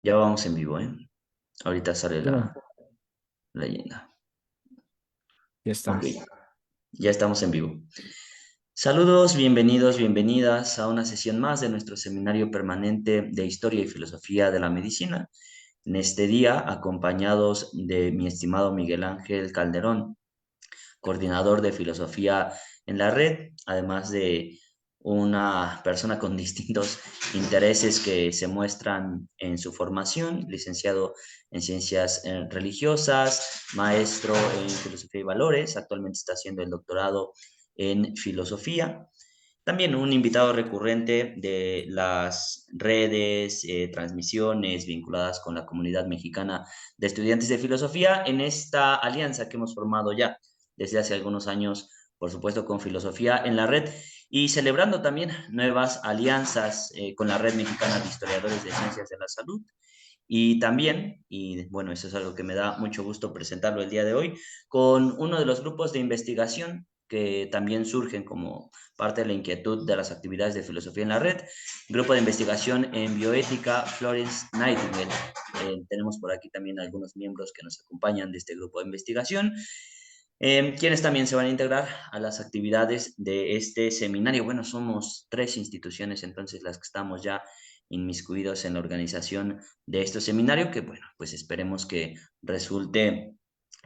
Ya vamos en vivo, ¿eh? Ahorita sale Bien, la leyenda. ya Ok, está. ya estamos en vivo. Saludos, bienvenidos, bienvenidas a una sesión más de nuestro seminario permanente de Historia y Filosofía de la Medicina. En este día, acompañados de mi estimado Miguel Ángel Calderón, coordinador de filosofía en la red, además de una persona con distintos intereses que se muestran en su formación, licenciado en ciencias religiosas, maestro en filosofía y valores, actualmente está haciendo el doctorado en filosofía. También un invitado recurrente de las redes, transmisiones vinculadas con la comunidad mexicana de estudiantes de filosofía en esta alianza que hemos formado ya desde hace algunos años, por supuesto, con Filosofía en la Red y celebrando también nuevas alianzas con la Red Mexicana de Historiadores de Ciencias de la Salud. Y también, y bueno, eso es algo que me da mucho gusto presentarlo el día de hoy, con uno de los grupos de investigación que también surgen como parte de la inquietud de las actividades de filosofía en la red, grupo de investigación en bioética Florence Nightingale. Tenemos por aquí también algunos miembros que nos acompañan de este grupo de investigación, quienes también se van a integrar a las actividades de este seminario. Bueno, somos tres instituciones entonces las que estamos ya inmiscuidos en la organización de este seminario, que bueno, pues esperemos que resulte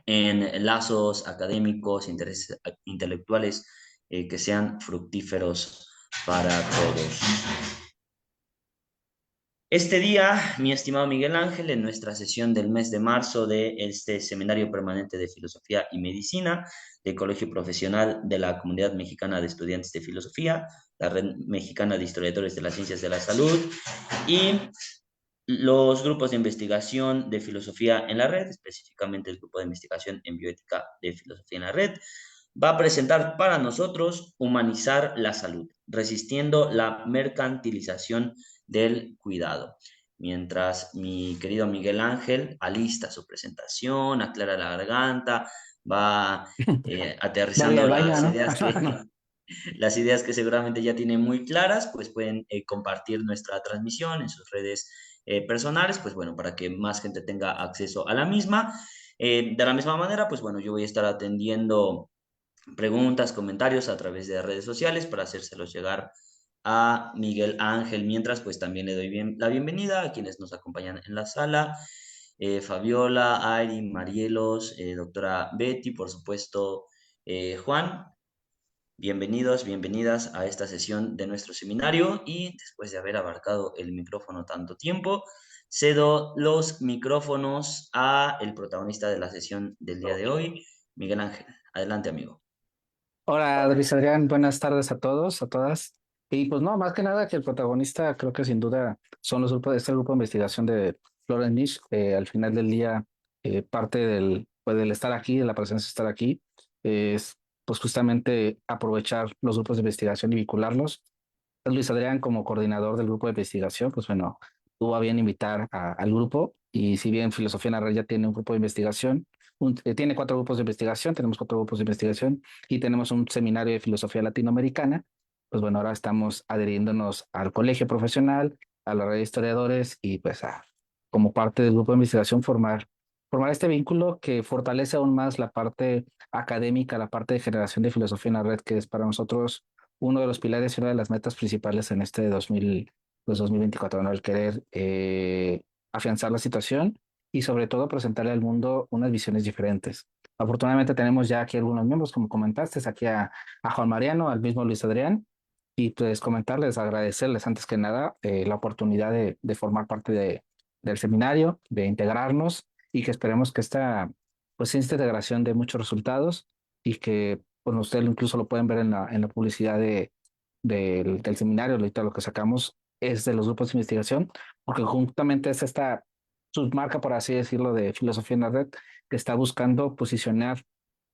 en lazos académicos, intereses intelectuales que sean fructíferos para todos. Este día, mi estimado Miguel Ángel, en nuestra sesión del mes de marzo de este Seminario Permanente de Filosofía y Medicina del Colegio Profesional de la Comunidad Mexicana de Estudiantes de Filosofía, la Red Mexicana de Historiadores de las Ciencias de la Salud y los grupos de investigación de filosofía en la red, específicamente el grupo de investigación en bioética de filosofía en la red, va a presentar para nosotros Humanizar la salud, resistiendo la mercantilización del cuidado. Mientras mi querido Miguel Ángel alista su presentación, aclara la garganta, va Va a ir aterrizando al baño, las ¿no? ideas las ideas que seguramente ya tienen muy claras, pues pueden compartir nuestra transmisión en sus redes personales, pues bueno, para que más gente tenga acceso a la misma. De la misma manera, pues bueno, yo voy a estar atendiendo preguntas, comentarios a través de redes sociales para hacérselos llegar a Miguel Ángel, mientras pues también le doy la bienvenida a quienes nos acompañan en la sala. Fabiola, Ari, Marielos, doctora Betty, por supuesto, Juan. Bienvenidos, bienvenidas a esta sesión de nuestro seminario y después de haber abarcado el micrófono tanto tiempo, cedo los micrófonos a el protagonista de la sesión del día de hoy, Miguel Ángel. Adelante, amigo. Hola, Luis Adrián, buenas tardes a todos, a todas. Y pues no, más que nada que el protagonista creo que sin duda son los grupos, este grupo de investigación de Florence Niche. Al final del día, parte del estar aquí, de la presencia de estar aquí, es pues justamente aprovechar los grupos de investigación y vincularlos. Luis Adrián, como coordinador del grupo de investigación, pues bueno, tuvo a bien invitar al grupo y si bien Filosofía en la Red ya tiene un grupo de investigación, tiene cuatro grupos de investigación, tenemos cuatro grupos de investigación y tenemos un seminario de filosofía latinoamericana, pues bueno, ahora estamos adheriéndonos al colegio profesional, a la red de historiadores y pues como parte del grupo de investigación formar este vínculo que fortalece aún más la parte académica, la parte de generación de filosofía en la red, que es para nosotros uno de los pilares y una de las metas principales en este 2024, ¿no? El querer afianzar la situación y sobre todo presentarle al mundo unas visiones diferentes. Afortunadamente tenemos ya aquí algunos miembros, como comentaste, aquí a Juan Mariano, al mismo Luis Adrián, y pues comentarles, agradecerles antes que nada la oportunidad de formar parte del seminario, de integrarnos y que esperemos que esta integración dé muchos resultados y que bueno, ustedes incluso lo pueden ver en la publicidad del seminario, ahorita lo que sacamos es de los grupos de investigación, porque justamente es esta submarca, por así decirlo, de Filosofía en la Red, que está buscando posicionar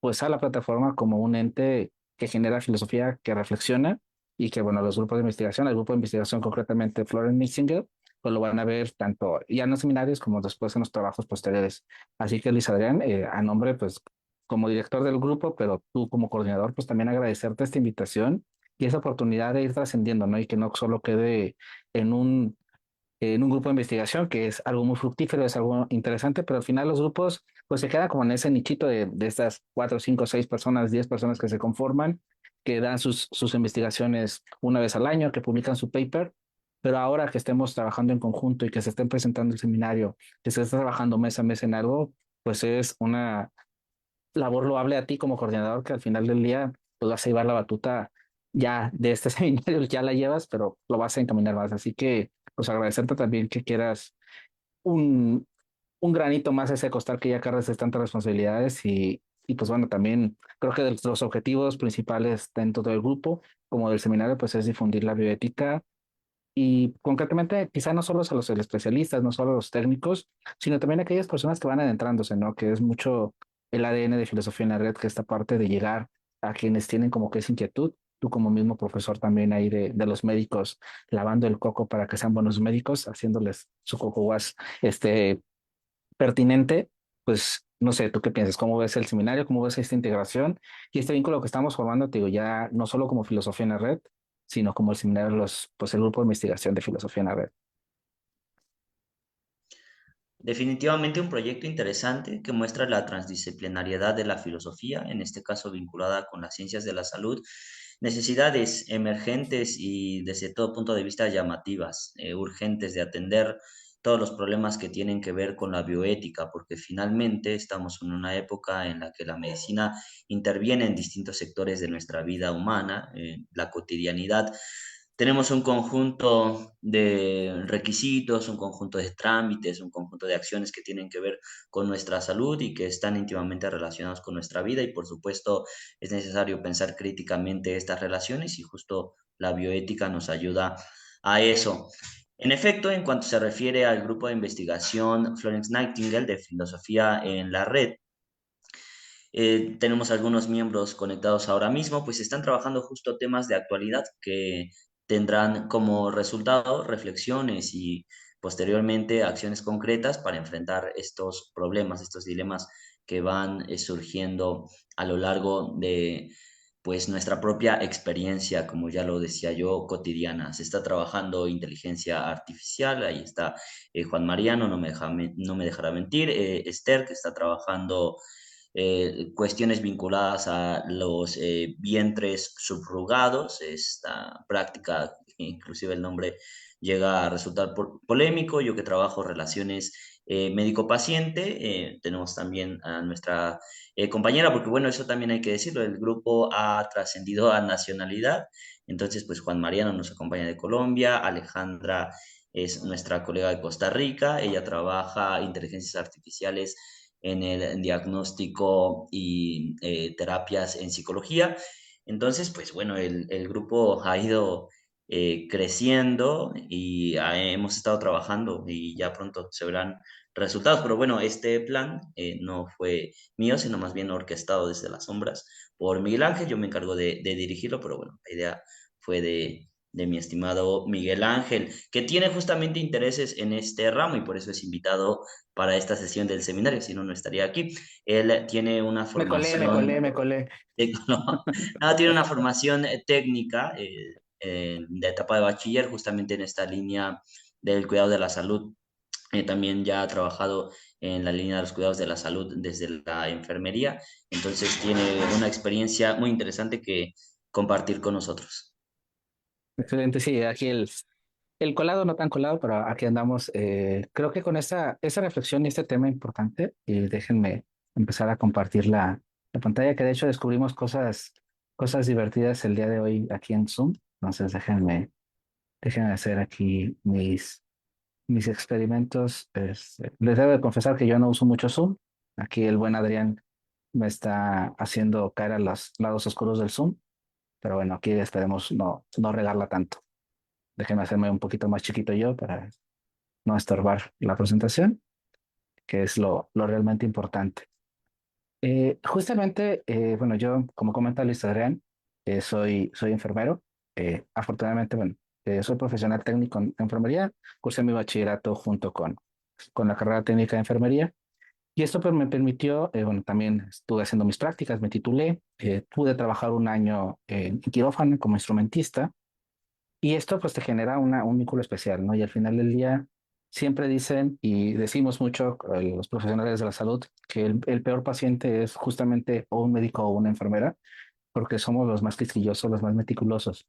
pues a la plataforma como un ente que genera filosofía, que reflexiona y que, bueno, los grupos de investigación, el grupo de investigación concretamente Florence Nightingale, pues lo van a ver tanto ya en los seminarios como después en los trabajos posteriores. Así que, Luis Adrián, a nombre, pues, como director del grupo, pero tú como coordinador, pues también agradecerte esta invitación y esa oportunidad de ir trascendiendo, ¿no? Y que no solo quede en un en un grupo de investigación, que es algo muy fructífero, es algo interesante, pero al final los grupos pues se quedan como en ese nichito de estas 4, 5, 6 personas, 10 personas que se conforman, que dan sus investigaciones una vez al año, que publican su paper, pero ahora que estemos trabajando en conjunto y que se estén presentando el seminario, que se esté trabajando mes a mes en algo, pues es una labor loable a ti como coordinador, que al final del día pues vas a llevar la batuta ya de este seminario, ya la llevas, pero lo vas a encaminar más. Así que pues agradecerte también que quieras un, un granito más a ese costal que ya cargas de tantas responsabilidades y pues bueno, también creo que de los objetivos principales tanto del grupo como del seminario pues es difundir la bioética y concretamente quizá no solo a los especialistas, no solo a los técnicos, sino también a aquellas personas que van adentrándose, ¿no? Que es mucho el ADN de filosofía en la red, que esta parte de llegar a quienes tienen como que esa inquietud. Tú como mismo profesor también ahí de los médicos, lavando el coco para que sean buenos médicos, haciéndoles su coco wash pertinente, pues no sé, ¿tú qué piensas? ¿Cómo ves el seminario? ¿Cómo ves esta integración? Y este vínculo que estamos formando, te digo, ya no solo como filosofía en la red, sino como el seminario, pues el grupo de investigación de filosofía en la red. Definitivamente un proyecto interesante que muestra la transdisciplinariedad de la filosofía, en este caso vinculada con las ciencias de la salud, necesidades emergentes y desde todo punto de vista llamativas, urgentes de atender todos los problemas que tienen que ver con la bioética, porque finalmente estamos en una época en la que la medicina interviene en distintos sectores de nuestra vida humana, la cotidianidad. Tenemos un conjunto de requisitos, un conjunto de trámites, un conjunto de acciones que tienen que ver con nuestra salud y que están íntimamente relacionados con nuestra vida y por supuesto es necesario pensar críticamente estas relaciones y justo la bioética nos ayuda a eso. En efecto, en cuanto se refiere al grupo de investigación Florence Nightingale de Filosofía en la Red, tenemos algunos miembros conectados ahora mismo, pues están trabajando justo temas de actualidad que tendrán como resultado reflexiones y posteriormente acciones concretas para enfrentar estos problemas, estos dilemas que van surgiendo a lo largo de pues nuestra propia experiencia, como ya lo decía yo, cotidiana. Se está trabajando inteligencia artificial, ahí está Juan Mariano, no me dejará mentir, Esther, que está trabajando cuestiones vinculadas a los vientres subrogados. Esta práctica, inclusive el nombre llega a resultar polémico. Yo que trabajo relaciones médico-paciente, tenemos también a nuestra compañera, porque bueno, eso también hay que decirlo, el grupo ha trascendido a nacionalidad. Entonces, pues Juan Mariano nos acompaña de Colombia, Alejandra es nuestra colega de Costa Rica, ella trabaja inteligencias artificiales en el diagnóstico y terapias en psicología. Entonces, pues bueno, el grupo ha ido creciendo y hemos estado trabajando y ya pronto se verán resultados. Pero bueno, este plan no fue mío, sino más bien orquestado desde las sombras por Miguel Ángel. Yo me encargo de dirigirlo, pero bueno, la idea fue de mi estimado Miguel Ángel, que tiene justamente intereses en este ramo y por eso es invitado para esta sesión del seminario, si no, no estaría aquí. Él tiene una Me colé, me formación, colé, me colé. no, tiene una formación técnica de etapa de bachiller, justamente en esta línea del cuidado de la salud. También ya ha trabajado en la línea de los cuidados de la salud desde la enfermería, entonces tiene una experiencia muy interesante que compartir con nosotros. Excelente, sí, aquí el colado no tan colado, pero aquí andamos. Creo que con esa reflexión y este tema importante, déjenme empezar a compartir la pantalla, que de hecho descubrimos cosas divertidas el día de hoy aquí en Zoom. Entonces déjenme hacer aquí mis experimentos. Les debo de confesar que yo no uso mucho Zoom. Aquí el buen Adrián me está haciendo caer a los lados oscuros del Zoom, pero bueno, aquí esperemos no regarla tanto. Déjenme hacerme un poquito más chiquito yo para no estorbar la presentación, que es lo realmente importante. Justamente, bueno, yo, como comenta Luis Adrián, soy enfermero. Afortunadamente, bueno, soy profesional técnico en enfermería. Cursé mi bachillerato junto con la carrera técnica de enfermería. Y esto pues, me permitió, bueno, también estuve haciendo mis prácticas, me titulé, pude trabajar un año en quirófano como instrumentista Y esto pues te genera un vínculo especial, ¿no? Y al final del día siempre dicen y decimos mucho los profesionales de la salud que el peor paciente es justamente o un médico o una enfermera, porque somos los más quisquillosos, los más meticulosos.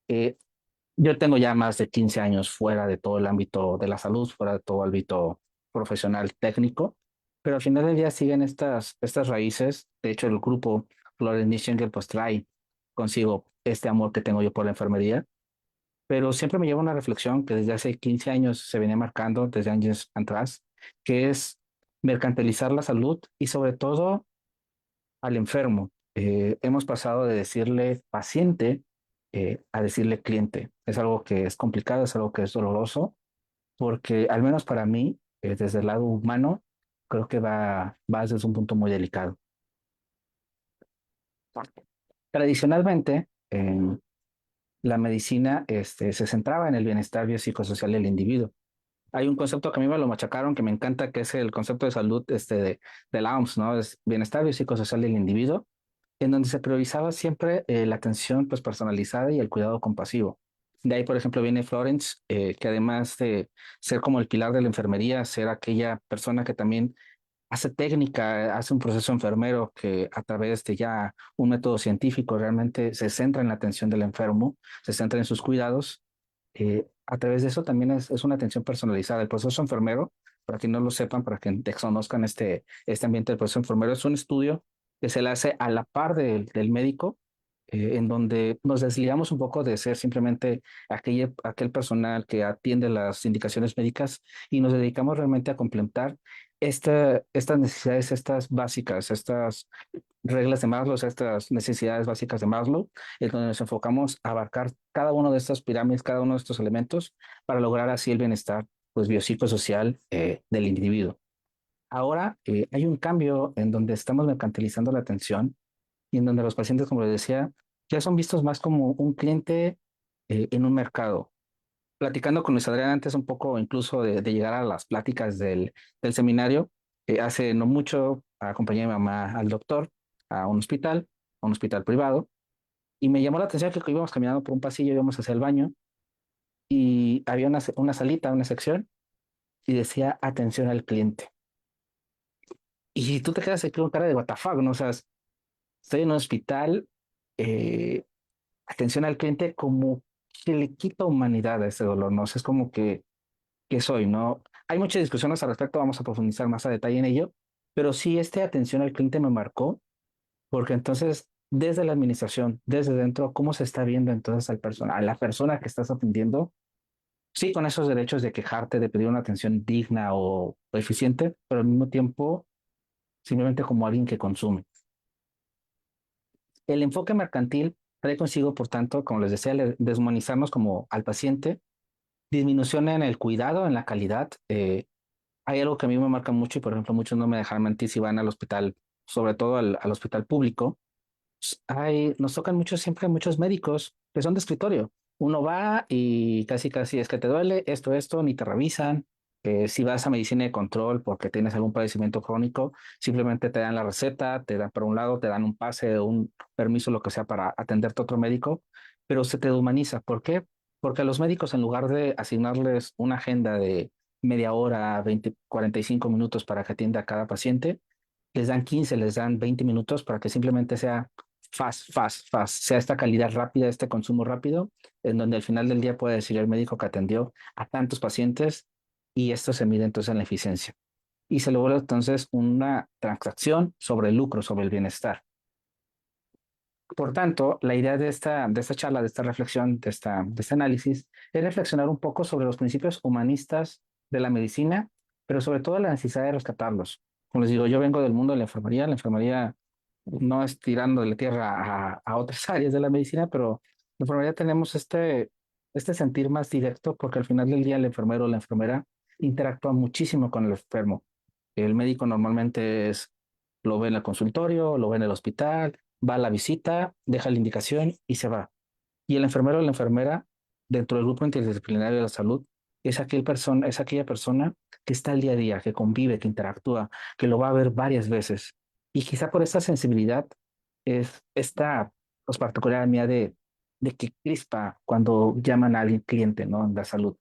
Eh, yo tengo ya más de 15 años fuera de todo el ámbito de la salud, fuera de todo el ámbito profesional técnico, pero al final del día siguen estas raíces. De hecho, el grupo Florence Nightingale pues trae consigo este amor que tengo yo por la enfermería, pero siempre me lleva una reflexión que desde hace 15 años se venía marcando, desde años atrás, que es mercantilizar la salud y sobre todo al enfermo. Hemos pasado de decirle paciente a decirle cliente. Es algo que es complicado, es algo que es doloroso, porque al menos para mí, desde el lado humano, creo que va desde un punto muy delicado. Tradicionalmente, la medicina se centraba en el bienestar biopsicosocial del individuo. Hay un concepto que a mí me lo machacaron que me encanta, que es el concepto de salud de la OMS, ¿no? Es bienestar biopsicosocial del individuo, en donde se priorizaba siempre la atención pues, personalizada y el cuidado compasivo. De ahí, por ejemplo, viene Florence, que además de ser como el pilar de la enfermería, ser aquella persona que también hace técnica, hace un proceso enfermero que a través de ya un método científico realmente se centra en la atención del enfermo, se centra en sus cuidados. A través de eso también es una atención personalizada. El proceso enfermero, para que no lo sepan, para que desconozcan este ambiente del proceso enfermero, es un estudio que se le hace a la par del médico, en donde nos desligamos un poco de ser simplemente aquel personal que atiende las indicaciones médicas y nos dedicamos realmente a complementar estas necesidades, estas básicas, estas reglas de Maslow, estas necesidades básicas de Maslow, en donde nos enfocamos a abarcar cada uno de estas pirámides, cada uno de estos elementos, para lograr así el bienestar pues, biopsicosocial del individuo. Ahora hay un cambio en donde estamos mercantilizando la atención y en donde los pacientes, como les decía, ya son vistos más como un cliente en un mercado. Platicando con Luis Adrián antes un poco incluso de llegar a las pláticas del seminario, hace no mucho acompañé a mi mamá al doctor a un hospital privado, y me llamó la atención que íbamos caminando por un pasillo, íbamos hacia el baño y había una salita, una sección y decía atención al cliente. Y tú te quedas aquí con cara de what the fuck, ¿no? O sea, estoy en un hospital, eh, atención al cliente como que le quita humanidad a ese dolor, ¿no? O sea, es como que soy, ¿no? Hay muchas discusiones al respecto, vamos a profundizar más a detalle en ello, pero sí, esta atención al cliente me marcó, porque entonces, desde la administración, desde dentro, ¿cómo se está viendo entonces a la persona que estás atendiendo? Sí, con esos derechos de quejarte, de pedir una atención digna o eficiente, pero al mismo tiempo, simplemente como alguien que consume. El enfoque mercantil trae consigo, por tanto, como les decía, deshumanizarnos como al paciente, disminución en el cuidado, en la calidad. Hay algo que a mí me marca mucho y, por ejemplo, muchos no me dejan mentir si van al hospital, sobre todo al hospital público. Nos tocan muchos, siempre muchos médicos que son de escritorio. Uno va y casi, casi es que te duele esto, ni te revisan. Si vas a medicina de control porque tienes algún padecimiento crónico, simplemente te dan la receta, te dan por un lado, te dan un pase, un permiso, lo que sea, para atenderte a otro médico, pero se te humaniza. ¿Por qué? Porque a los médicos, en lugar de asignarles una agenda de media hora, 20, 45 minutos para que atienda a cada paciente, les dan 15, les dan 20 minutos para que simplemente sea fast, sea esta calidad rápida, este consumo rápido, en donde al final del día puede decir el médico que atendió a tantos pacientes y esto se mide entonces en la eficiencia. Y se logra entonces una transacción sobre el lucro, sobre el bienestar. Por tanto, la idea de esta charla, de esta reflexión, de este análisis, es reflexionar un poco sobre los principios humanistas de la medicina, pero sobre todo la necesidad de rescatarlos. Como les digo, yo vengo del mundo de la enfermería no es tirando de la tierra a otras áreas de la medicina, pero la enfermería tenemos este sentir más directo porque al final del día el enfermero o la enfermera interactúa muchísimo con el enfermo. El médico normalmente lo ve en el consultorio, lo ve en el hospital, va a la visita, deja la indicación y se va. Y el enfermero o la enfermera, dentro del grupo interdisciplinario de la salud, es aquella persona que está al día a día, que convive, que interactúa, que lo va a ver varias veces. Y quizá por esta sensibilidad es esta pues, particular mía de que crispa cuando llaman a alguien cliente, ¿no? En la salud.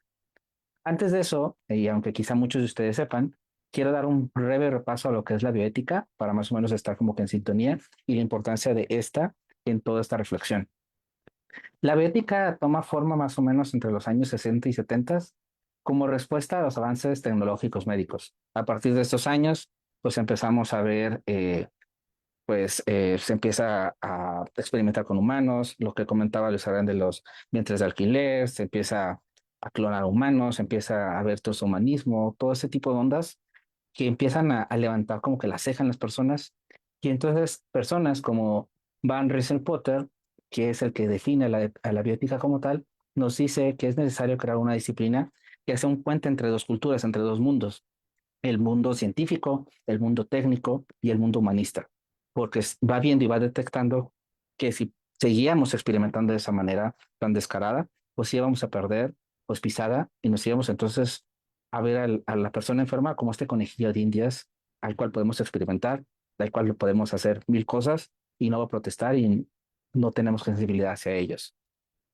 Antes de eso, y aunque quizá muchos de ustedes sepan, quiero dar un breve repaso a lo que es la bioética para más o menos estar como que en sintonía y la importancia de esta en toda esta reflexión. La bioética toma forma más o menos entre los años 60 y 70 como respuesta a los avances tecnológicos médicos. A partir de estos años, pues empezamos a ver se empieza a experimentar con humanos, lo que comentaba Luis Arán de los vientres de alquiler, se empieza a clonar humanos, se empieza a ver transhumanismo, todo ese tipo de ondas que empiezan a levantar como que la ceja en las personas. Y entonces personas como Van Potter, que es el que define a la bioética como tal, nos dice que es necesario crear una disciplina que hace un puente entre dos culturas, entre dos mundos, el mundo científico, el mundo técnico y el mundo humanista, porque va viendo y va detectando que si seguíamos experimentando de esa manera tan descarada, pues íbamos a perder pues pisada y nos íbamos entonces a ver a la persona enferma como este conejillo de indias al cual podemos experimentar, al cual lo podemos hacer mil cosas y no va a protestar y no tenemos sensibilidad hacia ellos.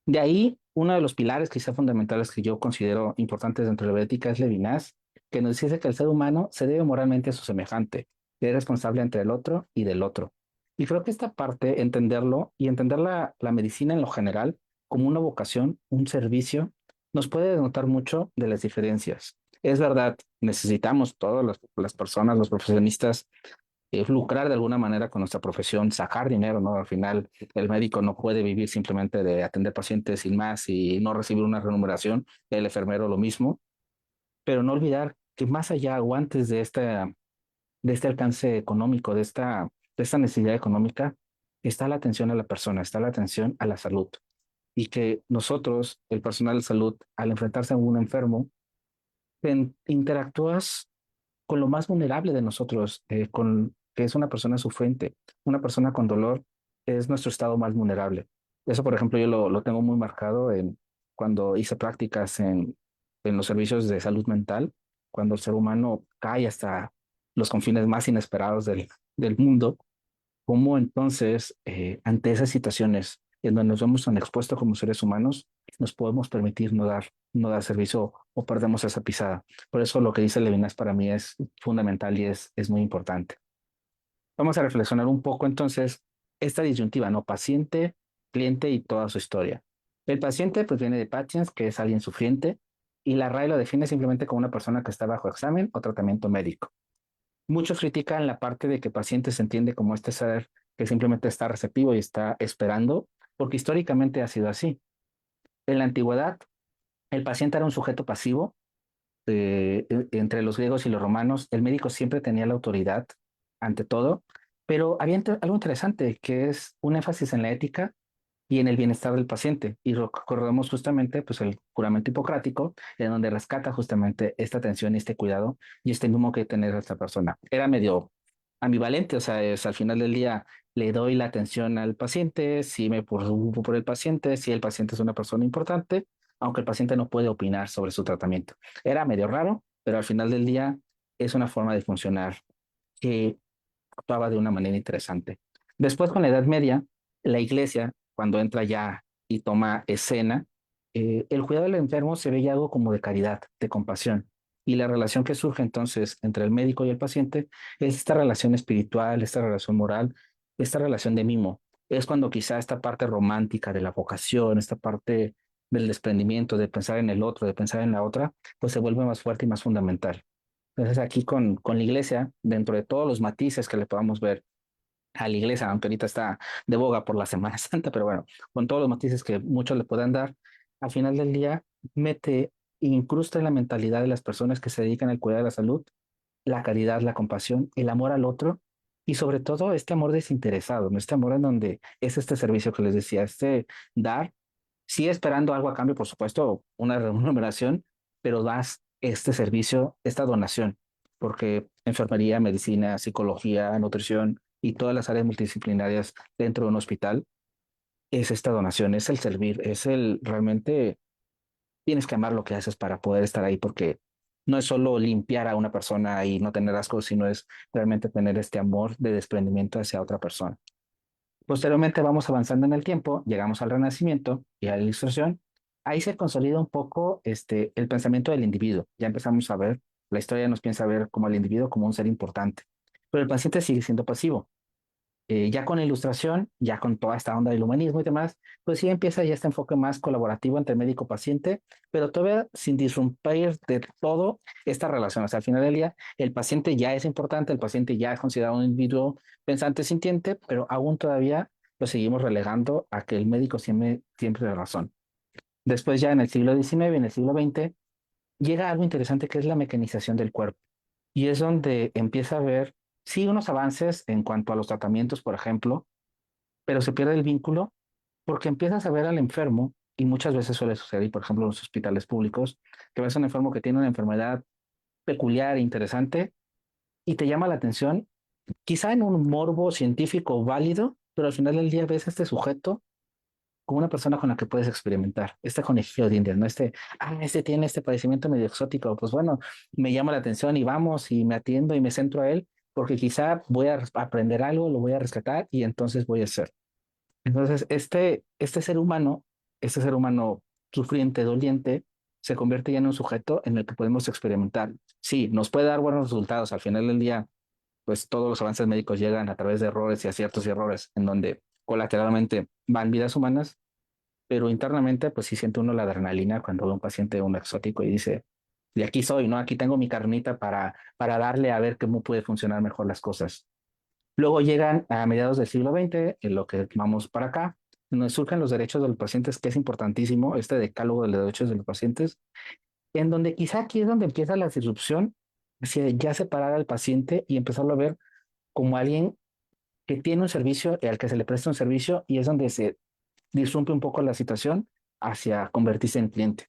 De ahí, uno de los pilares quizá fundamentales que yo considero importantes dentro de la ética es Levinas, que nos dice que el ser humano se debe moralmente a su semejante, que es responsable entre el otro y del otro. Y creo que esta parte, entenderlo y entender la medicina en lo general como una vocación, un servicio, nos puede denotar mucho de las diferencias. Es verdad, necesitamos todas las personas, los profesionistas, lucrar de alguna manera con nuestra profesión, sacar dinero, ¿no? Al final, el médico no puede vivir simplemente de atender pacientes sin más y no recibir una remuneración, el enfermero lo mismo, pero no olvidar que más allá o antes de este alcance económico, de esta necesidad económica, está la atención a la persona, está la atención a la salud. Y que nosotros, el personal de salud, al enfrentarse a un enfermo, interactúas con lo más vulnerable de nosotros, con que es una persona sufriente, una persona con dolor, es nuestro estado más vulnerable. Eso, por ejemplo, yo lo tengo muy marcado en cuando hice prácticas en los servicios de salud mental, cuando el ser humano cae hasta los confines más inesperados del mundo, cómo entonces, ante esas situaciones en donde nos vemos tan expuestos como seres humanos, nos podemos permitir no dar servicio o perdemos esa pisada. Por eso lo que dice Levinas para mí es fundamental y es muy importante. Vamos a reflexionar un poco entonces esta disyuntiva, ¿no? Paciente, cliente y toda su historia. El paciente pues viene de patients, que es alguien sufriente, y la RAE lo define simplemente como una persona que está bajo examen o tratamiento médico. Muchos critican la parte de que paciente se entiende como este ser que simplemente está receptivo y está esperando, porque históricamente ha sido así. En la antigüedad, el paciente era un sujeto pasivo. Entre los griegos y los romanos, el médico siempre tenía la autoridad ante todo, pero había algo interesante, que es un énfasis en la ética y en el bienestar del paciente. Y recordemos justamente pues, el juramento hipocrático, en donde rescata justamente esta atención y este cuidado y este mimo que tener a esta persona. Era medio ambivalente, o sea, es al final del día le doy la atención al paciente, si me preocupo por el paciente, si el paciente es una persona importante, aunque el paciente no puede opinar sobre su tratamiento. Era medio raro, pero al final del día es una forma de funcionar que actuaba de una manera interesante. Después, con la Edad Media, la iglesia, cuando entra ya y toma escena, el cuidado del enfermo se veía algo como de caridad, de compasión. Y la relación que surge entonces entre el médico y el paciente es esta relación espiritual, esta relación moral, esta relación de mimo. Es cuando quizá esta parte romántica de la vocación, esta parte del desprendimiento, de pensar en el otro, de pensar en la otra, pues se vuelve más fuerte y más fundamental. Entonces aquí con la iglesia, dentro de todos los matices que le podamos ver a la iglesia, aunque ahorita está de boga por la Semana Santa, pero bueno, con todos los matices que muchos le puedan dar, al final del día mete e incrusta en la mentalidad de las personas que se dedican al cuidado de la salud, la caridad, la compasión, el amor al otro y sobre todo este amor desinteresado, ¿no? Este amor en donde es este servicio que les decía, este dar, sí esperando algo a cambio, por supuesto, una remuneración, pero das este servicio, esta donación, porque enfermería, medicina, psicología, nutrición y todas las áreas multidisciplinarias dentro de un hospital es esta donación, es el servir, es el realmente tienes que amar lo que haces para poder estar ahí, porque no es solo limpiar a una persona y no tener asco, sino es realmente tener este amor de desprendimiento hacia otra persona. Posteriormente vamos avanzando en el tiempo, llegamos al Renacimiento y a la Ilustración. Ahí se consolida un poco el pensamiento del individuo. Ya empezamos a ver, la historia nos piensa ver como el individuo como un ser importante, pero el paciente sigue siendo pasivo. Ya con la Ilustración, ya con toda esta onda del humanismo y demás, pues sí empieza ya este enfoque más colaborativo entre médico-paciente, pero todavía sin disrumpir de todo esta relación. O sea, al final del día, el paciente ya es importante, el paciente ya es considerado un individuo pensante, sintiente, pero aún todavía lo seguimos relegando a que el médico siempre tiene razón. Después ya en el siglo XIX, en el siglo XX, llega algo interesante que es la mecanización del cuerpo. Y es donde empieza a haber, sí, unos avances en cuanto a los tratamientos, por ejemplo, pero se pierde el vínculo porque empiezas a ver al enfermo, y muchas veces suele suceder, por ejemplo, en los hospitales públicos, que ves a un enfermo que tiene una enfermedad peculiar e interesante y te llama la atención, quizá en un morbo científico válido, pero al final del día ves a este sujeto como una persona con la que puedes experimentar, este conejillo de India, ¿no? Este tiene este padecimiento medio exótico, pues bueno, me llama la atención y vamos y me atiendo y me centro a él, porque quizá voy a aprender algo, lo voy a rescatar y entonces voy a ser. Entonces, este ser humano sufriente, doliente, se convierte ya en un sujeto en el que podemos experimentar. Sí, nos puede dar buenos resultados. Al final del día, pues todos los avances médicos llegan a través de errores y aciertos y errores, en donde colateralmente van vidas humanas, pero internamente, pues sí siente uno la adrenalina cuando ve a un paciente, un exótico, y dice, de aquí soy, ¿no? Aquí tengo mi carnita para darle a ver cómo puede funcionar mejor las cosas. Luego llegan a mediados del siglo XX, en lo que vamos para acá, donde surgen los derechos de los pacientes, que es importantísimo, este decálogo de los derechos de los pacientes, en donde quizá aquí es donde empieza la disrupción hacia ya separar al paciente y empezarlo a ver como alguien que tiene un servicio y al que se le presta un servicio, y es donde se disrumpe un poco la situación hacia convertirse en cliente.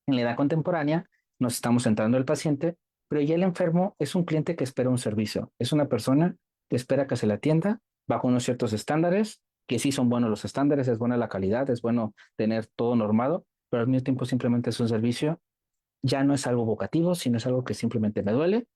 En la edad contemporánea nos estamos centrando en el paciente, pero ya el enfermo es un cliente que espera un servicio, es una persona que espera que se le atienda bajo unos ciertos estándares, que sí son buenos los estándares, es buena la calidad, es bueno tener todo normado, pero al mismo tiempo simplemente es un servicio, ya no es algo vocativo, sino es algo que simplemente me duele,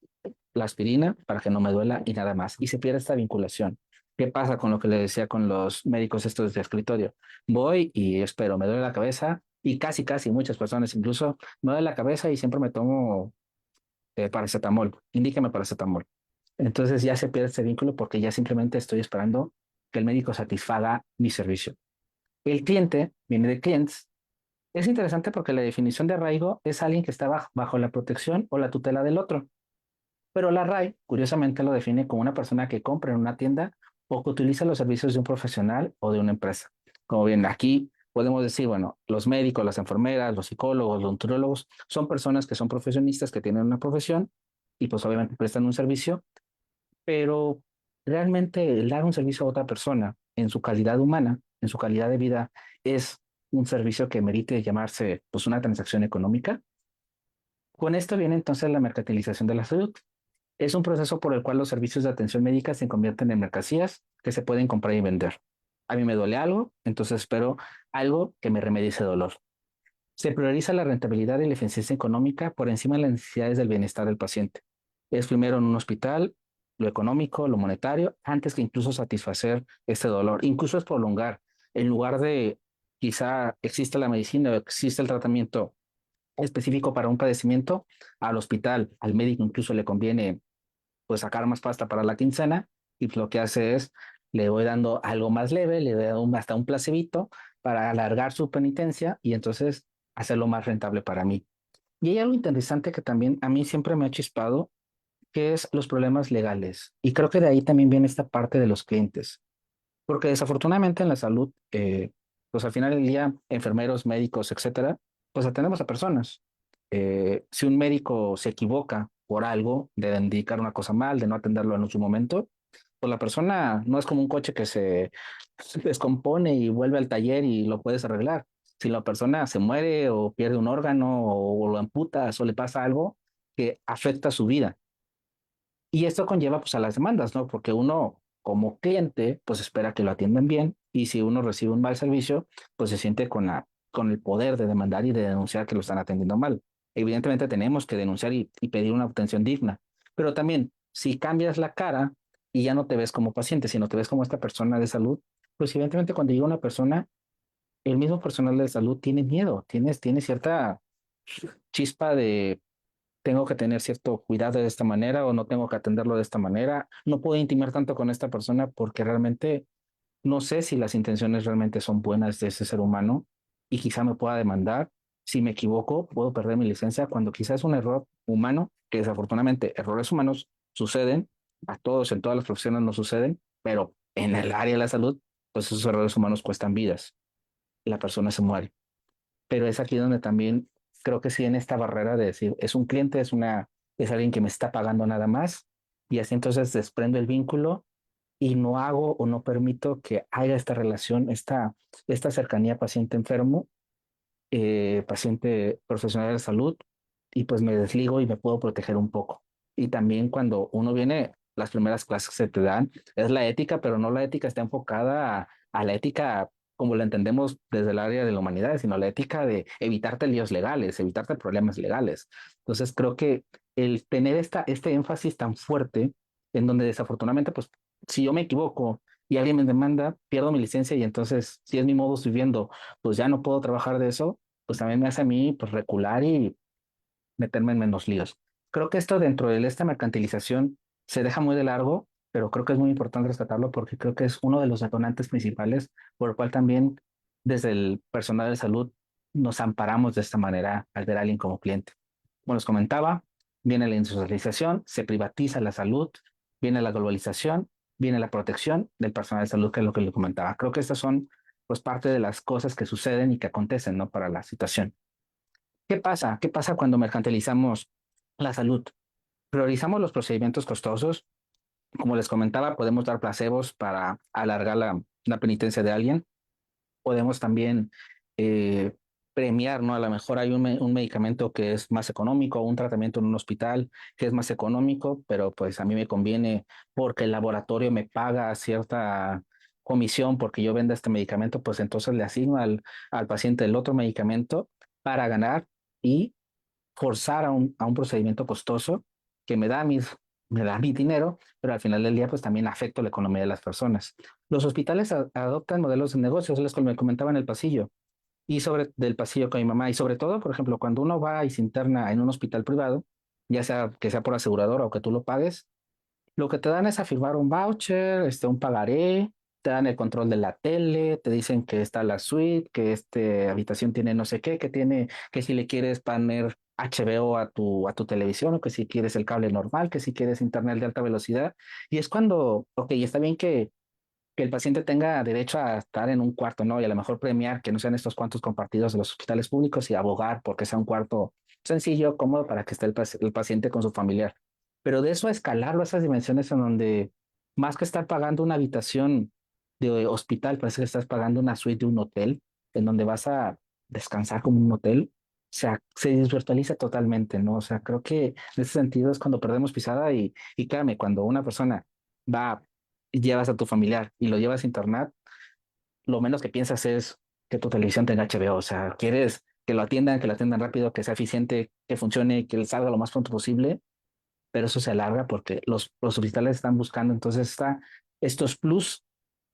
la aspirina para que no me duela y nada más. Y se pierde esta vinculación. ¿Qué pasa con lo que le decía con los médicos estos de escritorio? Voy y espero, me duele la cabeza y casi muchas personas incluso me duele la cabeza y siempre me tomo paracetamol, indíqueme paracetamol. Entonces ya se pierde ese vínculo porque ya simplemente estoy esperando que el médico satisfaga mi servicio. El cliente viene de clients. Es interesante porque la definición de arraigo es alguien que está bajo la protección o la tutela del otro. Pero la RAI, curiosamente, lo define como una persona que compra en una tienda o que utiliza los servicios de un profesional o de una empresa. Como bien, aquí podemos decir, bueno, los médicos, las enfermeras, los psicólogos, los nutriólogos, son personas que son profesionistas, que tienen una profesión y pues obviamente prestan un servicio, pero realmente el dar un servicio a otra persona en su calidad humana, en su calidad de vida, es un servicio que merite llamarse pues una transacción económica. Con esto viene entonces la mercantilización de la salud. Es un proceso por el cual los servicios de atención médica se convierten en mercancías que se pueden comprar y vender. A mí me duele algo, entonces espero algo que me remedie ese dolor. Se prioriza la rentabilidad y la eficiencia económica por encima de las necesidades del bienestar del paciente. Es primero en un hospital, lo económico, lo monetario, antes que incluso satisfacer este dolor. Incluso es prolongar. En lugar de quizá existe la medicina o existe el tratamiento específico para un padecimiento, al hospital, al médico incluso le conviene pues sacar más pasta para la quincena y lo que hace es le voy dando algo más leve, le doy hasta un placebito para alargar su penitencia y entonces hacerlo más rentable para mí. Y hay algo interesante que también a mí siempre me ha chispado, que es los problemas legales. Y creo que de ahí también viene esta parte de los clientes, porque desafortunadamente en la salud, pues al final del día, enfermeros, médicos, etcétera, pues atendemos a personas. Si un médico se equivoca por algo, de indicar una cosa mal, de no atenderlo en su momento, pues la persona no es como un coche que se descompone y vuelve al taller y lo puedes arreglar. Si la persona se muere o pierde un órgano o lo amputas o le pasa algo que afecta su vida. Y esto conlleva pues a las demandas, ¿no? Porque uno como cliente pues espera que lo atiendan bien y si uno recibe un mal servicio pues se siente con el poder de demandar y de denunciar que lo están atendiendo mal. Evidentemente tenemos que denunciar y pedir una atención digna, pero también si cambias la cara y ya no te ves como paciente, sino te ves como esta persona de salud, pues evidentemente cuando llega una persona, el mismo personal de salud tiene miedo, tiene cierta chispa de tengo que tener cierto cuidado de esta manera o no tengo que atenderlo de esta manera, no puedo intimar tanto con esta persona porque realmente no sé si las intenciones realmente son buenas de ese ser humano y quizá me pueda demandar. Si me equivoco, puedo perder mi licencia cuando quizás es un error humano, que desafortunadamente errores humanos suceden, a todos en todas las profesiones no suceden, pero en el área de la salud, pues esos errores humanos cuestan vidas, la persona se muere. Pero es aquí donde también creo que sí en esta barrera de decir, es un cliente, es alguien que me está pagando nada más, y así entonces desprendo el vínculo y no hago o no permito que haya esta relación, esta cercanía paciente-enfermo, paciente profesional de salud, y pues me desligo y me puedo proteger un poco. Y también cuando uno viene, las primeras clases que se te dan, es la ética, pero no la ética está enfocada a la ética como la entendemos desde el área de la humanidad, sino la ética de evitarte líos legales, evitarte problemas legales. Entonces creo que el tener este énfasis tan fuerte, en donde desafortunadamente, pues si yo me equivoco y alguien me demanda, pierdo mi licencia y entonces si es mi modus viviendo, pues ya no puedo trabajar de eso, pues también me hace a mí pues recular y meterme en menos líos. Creo que esto dentro de esta mercantilización se deja muy de largo, pero creo que es muy importante rescatarlo porque creo que es uno de los detonantes principales por el cual también desde el personal de salud nos amparamos de esta manera al ver a alguien como cliente. Como les comentaba, viene la industrialización, se privatiza la salud, viene la globalización, viene la protección del personal de salud, que es lo que le comentaba. Creo que estas son pues parte de las cosas que suceden y que acontecen, ¿no? Para la situación. ¿Qué pasa? ¿Qué pasa cuando mercantilizamos la salud? Priorizamos los procedimientos costosos. Como les comentaba, podemos dar placebos para alargar la penitencia de alguien. Podemos también eh, premiar, ¿no? A lo mejor hay un medicamento que es más económico, un tratamiento en un hospital que es más económico, pero pues a mí me conviene porque el laboratorio me paga cierta comisión porque yo venda este medicamento, pues entonces le asigno al paciente el otro medicamento para ganar y forzar a un procedimiento costoso que me da mi dinero, pero al final del día pues también afecta la economía de las personas. Los hospitales adoptan modelos de negocios, es lo que me comentaba en el pasillo, y sobre del pasillo con mi mamá, y sobre todo, por ejemplo, cuando uno va y se interna en un hospital privado, ya sea que sea por aseguradora o que tú lo pagues, lo que te dan es a firmar un voucher, un pagaré, te dan el control de la tele, te dicen que está la suite, que esta habitación tiene no sé qué, que tiene, que si le quieres poner HBO a tu televisión, o que si quieres el cable normal, que si quieres internet de alta velocidad. Y es cuando, ok, está bien que el paciente tenga derecho a estar en un cuarto, ¿no? Y a lo mejor premiar que no sean estos cuantos compartidos de los hospitales públicos y abogar porque sea un cuarto sencillo, cómodo para que esté el paciente con su familiar. Pero de eso a escalarlo a esas dimensiones en donde más que estar pagando una habitación de hospital, parece que estás pagando una suite de un hotel en donde vas a descansar como un hotel. O sea, se desvirtualiza totalmente, ¿no? O sea, creo que en ese sentido es cuando perdemos pisada y créame, cuando una persona va y llevas a tu familiar y lo llevas a internet, lo menos que piensas es que tu televisión tenga HBO. O sea, quieres que lo atiendan rápido, que sea eficiente, que funcione, que salga lo más pronto posible, pero eso se alarga porque los hospitales están buscando. Entonces está estos plus,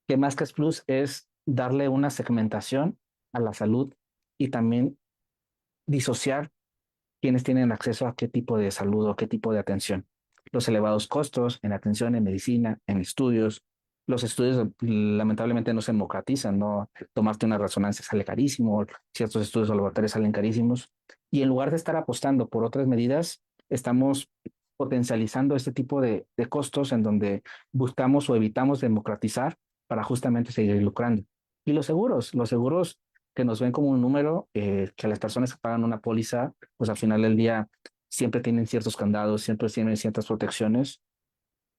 que más que es plus es darle una segmentación a la salud y también disociar quienes tienen acceso a qué tipo de salud o qué tipo de atención. Los elevados costos en atención, en medicina, en estudios. Los estudios lamentablemente no se democratizan, ¿no? Tomarte una resonancia sale carísimo, ciertos estudios laboratorios salen carísimos. Y en lugar de estar apostando por otras medidas, estamos potencializando este tipo de costos en donde buscamos o evitamos democratizar para justamente seguir lucrando. Y los seguros que nos ven como un número, que las personas que pagan una póliza pues al final del día siempre tienen ciertos candados, siempre tienen ciertas protecciones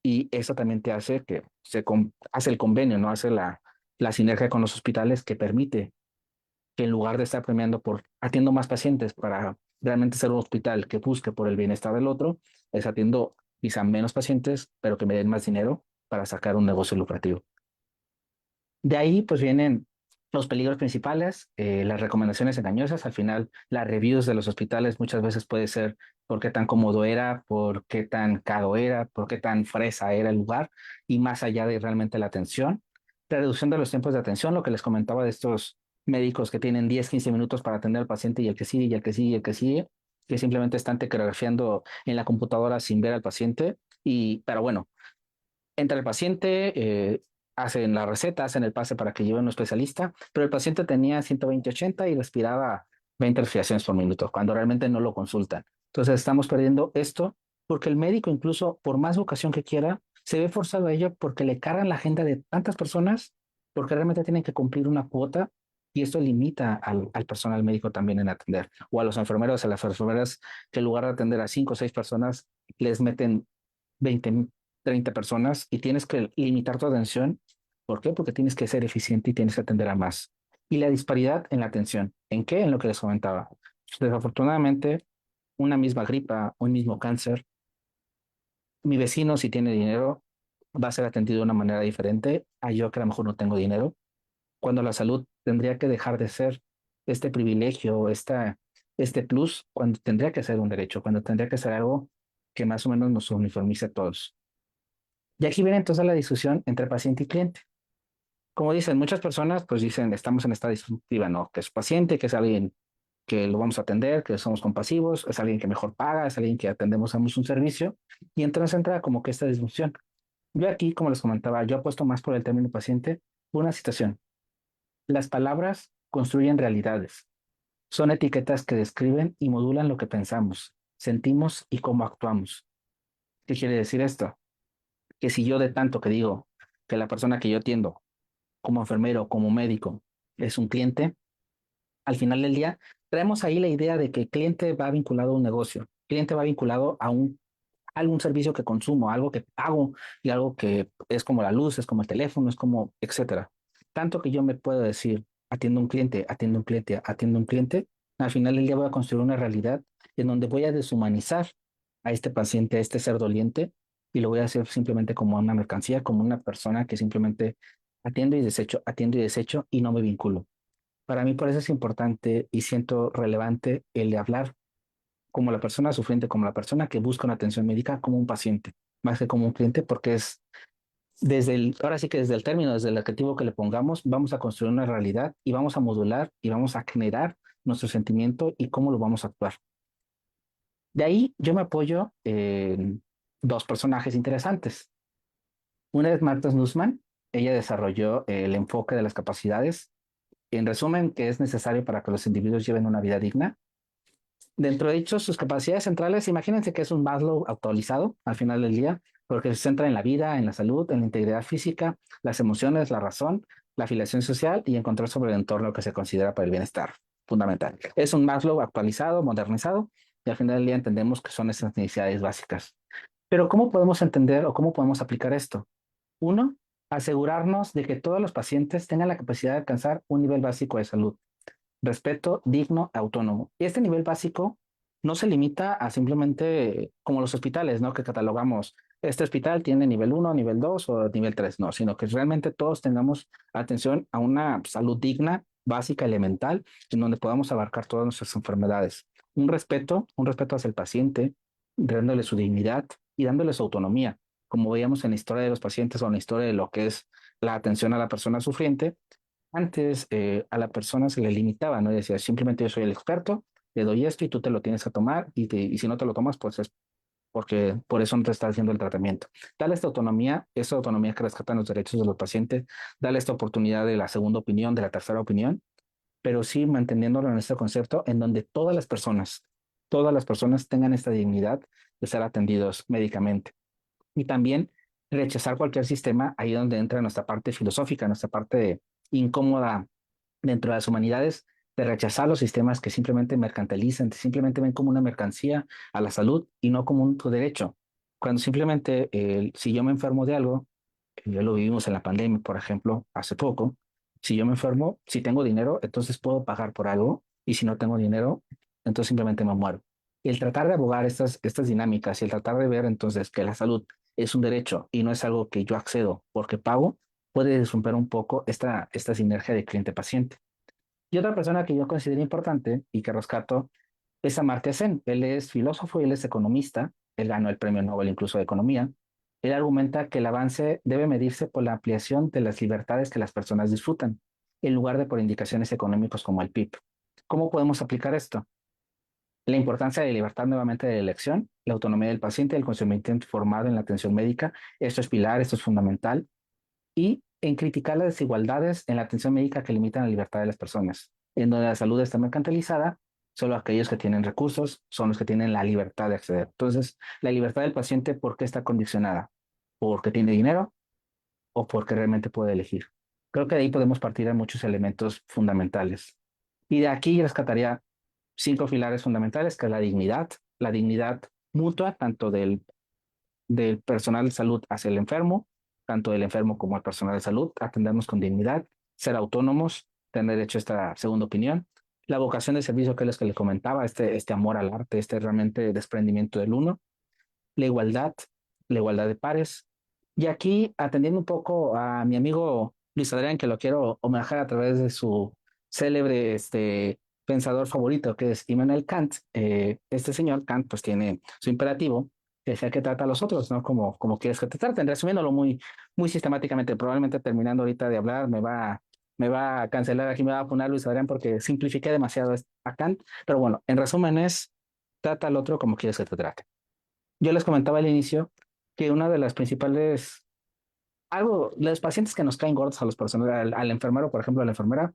y eso también te hace que hace el convenio, ¿no? Hace la sinergia con los hospitales que permite que en lugar de estar premiando por atiendo más pacientes para realmente ser un hospital que busque por el bienestar del otro, es atiendo quizá menos pacientes, pero que me den más dinero para sacar un negocio lucrativo. De ahí pues vienen los peligros principales, las recomendaciones engañosas. Al final, las reviews de los hospitales muchas veces puede ser por qué tan cómodo era, por qué tan caro era, por qué tan fresa era el lugar y más allá de realmente la atención. la reducción de los tiempos de atención, lo que les comentaba de estos médicos que tienen 10, 15 minutos para atender al paciente y el que sigue, y el que sigue, y el que sigue, que simplemente están teclegrafiando en la computadora sin ver al paciente. Pero bueno, entra el paciente, hacen la receta, hacen el pase para que lleve a un especialista, pero el paciente tenía 120/80 y respiraba 20 respiraciones por minuto, cuando realmente no lo consultan. Entonces estamos perdiendo esto porque el médico, incluso por más vocación que quiera, se ve forzado a ello porque le cargan la agenda de tantas personas, porque realmente tienen que cumplir una cuota y esto limita al personal médico también en atender, o a los enfermeros, a las enfermeras que en lugar de atender a 5 o 6 personas, les meten 20, 30 personas y tienes que limitar tu atención. ¿Por qué? Porque tienes que ser eficiente y tienes que atender a más. Y la disparidad en la atención. ¿En qué? En lo que les comentaba. Desafortunadamente, una misma gripa, un mismo cáncer, mi vecino, si tiene dinero, va a ser atendido de una manera diferente a yo que a lo mejor no tengo dinero, cuando la salud tendría que dejar de ser este privilegio, este plus, cuando tendría que ser un derecho, cuando tendría que ser algo que más o menos nos uniformice a todos. Y aquí viene entonces la discusión entre paciente y cliente. Como dicen muchas personas, pues dicen, estamos en esta disruptiva, ¿no? Que es paciente, que es alguien que lo vamos a atender, que somos compasivos, es alguien que mejor paga, es alguien que atendemos, damos un servicio, y entonces entra como que esta disfunción. Yo aquí, como les comentaba, yo apuesto más por el término paciente, una situación. Las palabras construyen realidades. Son etiquetas que describen y modulan lo que pensamos, sentimos y cómo actuamos. ¿Qué quiere decir esto? Que si yo de tanto que digo que la persona que yo atiendo como enfermero, como médico, es un cliente, al final del día traemos ahí la idea de que el cliente va vinculado a un negocio, el cliente va vinculado a algún servicio que consumo, algo que pago y algo que es como la luz, es como el teléfono, es como, etcétera. Tanto que yo me puedo decir, atiendo un cliente, atiendo un cliente, atiendo un cliente, al final del día voy a construir una realidad en donde voy a deshumanizar a este paciente, a este ser doliente, y lo voy a hacer simplemente como una mercancía, como una persona que simplemente atiendo y desecho y no me vinculo. Para mí por eso es importante y siento relevante el de hablar como la persona sufriente, como la persona que busca una atención médica, como un paciente, más que como un cliente, porque es ahora sí que desde el término, desde el adjetivo que le pongamos, vamos a construir una realidad y vamos a modular y vamos a generar nuestro sentimiento y cómo lo vamos a actuar. De ahí yo me apoyo en dos personajes interesantes. Una es Marta Nussmann. Ella desarrolló el enfoque de las capacidades, en resumen, que es necesario para que los individuos lleven una vida digna. Dentro de hecho, sus capacidades centrales, imagínense que es un Maslow actualizado al final del día, porque se centra en la vida, en la salud, en la integridad física, las emociones, la razón, la afiliación social y en control sobre el entorno que se considera para el bienestar fundamental. Es un Maslow actualizado, modernizado, y al final del día entendemos que son esas necesidades básicas. Pero ¿cómo podemos entender o cómo podemos aplicar esto? Uno, asegurarnos de que todos los pacientes tengan la capacidad de alcanzar un nivel básico de salud, respeto, digno, autónomo. Y este nivel básico no se limita a simplemente como los hospitales, ¿no? Que catalogamos, este hospital tiene nivel uno, nivel 2 o nivel 3, no, sino que realmente todos tengamos atención a una salud digna, básica, elemental, en donde podamos abarcar todas nuestras enfermedades. Un respeto hacia el paciente, dándole su dignidad y dándole su autonomía. Como veíamos en la historia de los pacientes o en la historia de lo que es la atención a la persona sufriente, antes a la persona se le limitaba, ¿no? Y decía, simplemente yo soy el experto, le doy esto y tú te lo tienes que tomar y si no te lo tomas, pues es porque por eso no te está haciendo el tratamiento. Dale esta autonomía que rescatan los derechos de los pacientes, dale esta oportunidad de la segunda opinión, de la tercera opinión, pero sí manteniéndolo en este concepto en donde todas las personas tengan esta dignidad de ser atendidos médicamente. Y también rechazar cualquier sistema, ahí donde entra nuestra parte filosófica, nuestra parte incómoda dentro de las humanidades, de rechazar los sistemas que simplemente mercantilizan, que simplemente ven como una mercancía a la salud y no como un tu derecho. Cuando simplemente, si yo me enfermo de algo, ya lo vivimos en la pandemia, por ejemplo, hace poco, si yo me enfermo, si tengo dinero, entonces puedo pagar por algo, y si no tengo dinero, entonces simplemente me muero. Y el tratar de abogar estas dinámicas y el tratar de ver entonces que la salud es un derecho y no es algo que yo accedo porque pago, puede romper un poco esta sinergia de cliente-paciente. Y otra persona que yo considero importante y que rescato es Amartya Sen. Él es filósofo y él es economista. Él ganó el premio Nobel incluso de Economía. Él argumenta que el avance debe medirse por la ampliación de las libertades que las personas disfrutan, en lugar de por indicaciones económicas como el PIB. ¿Cómo podemos aplicar esto? La importancia de libertad nuevamente de elección, la autonomía del paciente, el consentimiento informado en la atención médica, esto es pilar, esto es fundamental, y en criticar las desigualdades en la atención médica que limitan la libertad de las personas, en donde la salud está mercantilizada, solo aquellos que tienen recursos son los que tienen la libertad de acceder. Entonces, la libertad del paciente, ¿por qué está condicionada? ¿Porque tiene dinero o porque realmente puede elegir? Creo que de ahí podemos partir de muchos elementos fundamentales. Y de aquí rescataría 5 pilares fundamentales, que es la dignidad mutua, tanto del personal de salud hacia el enfermo, tanto del enfermo como el personal de salud, atendernos con dignidad, ser autónomos, tener derecho a esta segunda opinión, la vocación de servicio que es lo que le comentaba, este amor al arte, este realmente desprendimiento del uno, la igualdad, la igualdad de pares. Y aquí, atendiendo un poco a mi amigo Luis Adrián, que lo quiero homenajear a través de su célebre pensador favorito, que es Immanuel Kant, este señor Kant pues tiene su imperativo, que es el que trata a los otros, ¿no? Como quieres que te traten, resumiéndolo muy sistemáticamente, probablemente terminando ahorita de hablar, me va a cancelar aquí, me va a poner Luis Adrián porque simplifiqué demasiado a Kant, pero bueno, en resumen es, trata al otro como quieres que te trate. Yo les comentaba al inicio que una de las principales, los pacientes que nos caen gordos a los personas, al enfermero, por ejemplo, a la enfermera,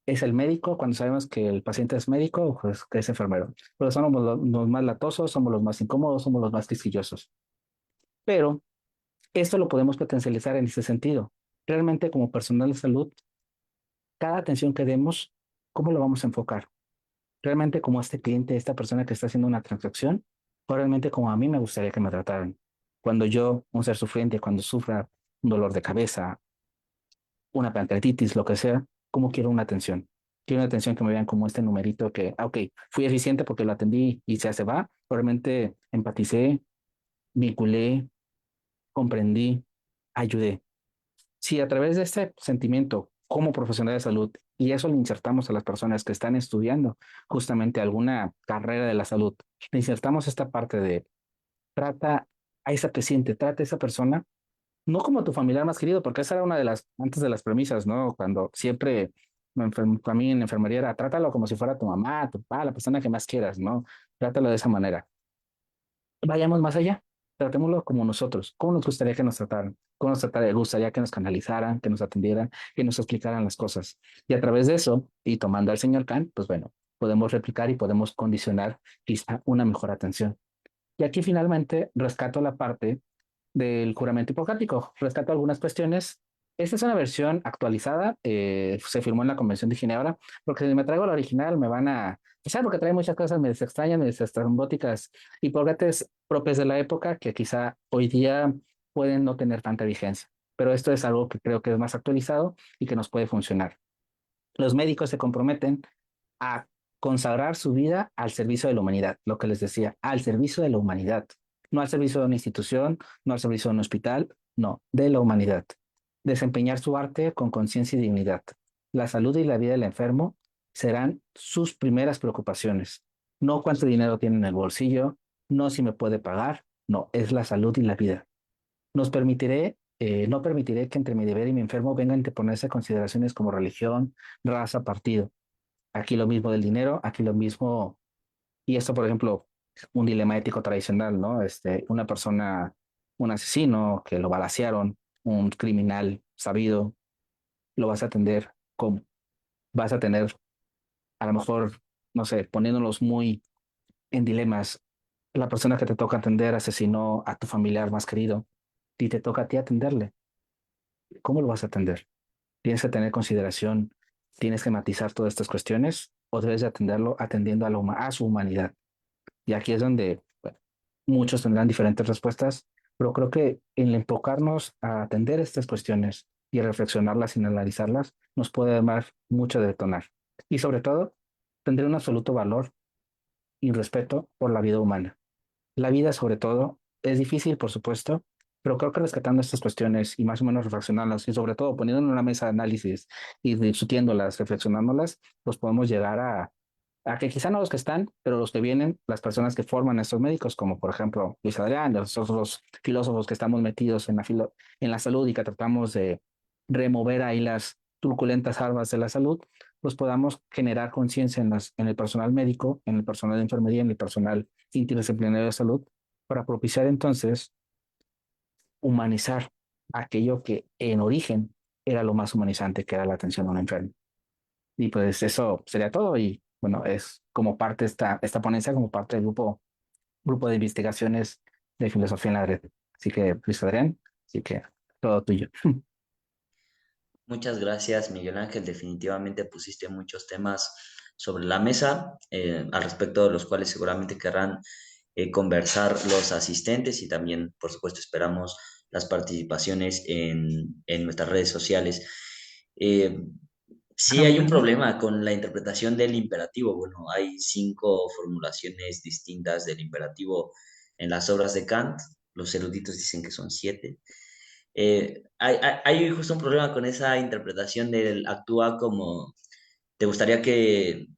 es el médico, cuando sabemos que el paciente es médico, pues que es enfermero. Pero somos los más latosos, somos los más incómodos, somos los más quisquillosos. Pero esto lo podemos potencializar en ese sentido. Realmente como personal de salud, cada atención que demos, ¿cómo lo vamos a enfocar? Realmente como este cliente, esta persona que está haciendo una transacción, o realmente como a mí me gustaría que me trataran. Cuando yo, un ser sufriente, cuando sufra un dolor de cabeza, una pancreatitis, lo que sea, ¿cómo quiero una atención? Quiero una atención que me vean como este numerito que, ok, fui eficiente porque lo atendí y se va. Realmente empaticé, vinculé, comprendí, ayudé. Si a través de este sentimiento como profesional de salud y eso le insertamos a las personas que están estudiando justamente alguna carrera de la salud, le insertamos esta parte de trata a esa paciente, trata a esa persona, no como tu familiar más querido, porque esa era una de las, antes de las premisas, ¿no? Cuando siempre a mí en enfermería era, trátalo como si fuera tu mamá, tu papá, la persona que más quieras, ¿no? Trátalo de esa manera. Vayamos más allá, tratémoslo como nosotros. ¿Cómo nos gustaría que nos trataran? ¿Cómo nos gustaría que nos canalizaran, que nos atendieran, que nos explicaran las cosas? Y a través de eso, y tomando al señor Kant, pues bueno, podemos replicar y podemos condicionar quizá una mejor atención. Y aquí finalmente rescato la parte del juramento hipocrático. Rescato algunas cuestiones. Esta es una versión actualizada, se firmó en la Convención de Ginebra, porque si me traigo la original me van a, quizá porque trae muchas cosas medio extrañas, medio estrambóticas, hipócrates propias de la época que quizá hoy día pueden no tener tanta vigencia. Pero esto es algo que creo que es más actualizado y que nos puede funcionar. Los médicos se comprometen a consagrar su vida al servicio de la humanidad, lo que les decía, al servicio de la humanidad, no al servicio de una institución, no al servicio de un hospital, no, de la humanidad. Desempeñar su arte con conciencia y dignidad. La salud y la vida del enfermo serán sus primeras preocupaciones. No cuánto dinero tiene en el bolsillo, no si me puede pagar, no, es la salud y la vida. No permitiré que entre mi deber y mi enfermo vengan a interponerse consideraciones como religión, raza, partido. Aquí lo mismo del dinero, aquí lo mismo, y esto, por ejemplo, un dilema ético tradicional, ¿no? Una persona, un asesino que lo balacearon, un criminal sabido, lo vas a atender con, vas a tener, a lo mejor, no sé, poniéndolos muy en dilemas, la persona que te toca atender asesinó a tu familiar más querido y te toca a ti atenderle. ¿Cómo lo vas a atender? Tienes que tener consideración, tienes que matizar todas estas cuestiones o debes de atenderlo atendiendo a su humanidad. Y aquí es donde bueno, muchos tendrán diferentes respuestas, pero creo que el enfocarnos a atender estas cuestiones y a reflexionarlas y analizarlas nos puede dar mucho de detonar. Y sobre todo, tendré un absoluto valor y respeto por la vida humana. La vida, sobre todo, es difícil, por supuesto, pero creo que rescatando estas cuestiones y más o menos reflexionarlas y sobre todo poniendo en una mesa de análisis y discutiéndolas, reflexionándolas, pues podemos llegar a que quizá no los que están, pero los que vienen, las personas que forman a estos médicos, como por ejemplo Luis Adrián, los filósofos que estamos metidos en en la salud y que tratamos de remover ahí las turbulentas armas de la salud, pues podamos generar conciencia en el personal médico, en el personal de enfermería, en el personal interdisciplinario de salud, para propiciar entonces humanizar aquello que en origen era lo más humanizante, que era la atención a un enfermo. Y pues eso sería todo. Y bueno, es como parte esta ponencia, como parte del grupo de investigaciones de filosofía en la red. Así que, Luis Adrián, así que todo tuyo. Muchas gracias, Miguel Ángel. Definitivamente pusiste muchos temas sobre la mesa, al respecto de los cuales seguramente querrán conversar los asistentes y también, por supuesto, esperamos las participaciones en nuestras redes sociales. Eh, sí, hay un problema con la interpretación del imperativo. Bueno, hay 5 formulaciones distintas del imperativo en las obras de Kant. Los eruditos dicen que son 7. Hay justo un problema con esa interpretación del actúa como te gustaría que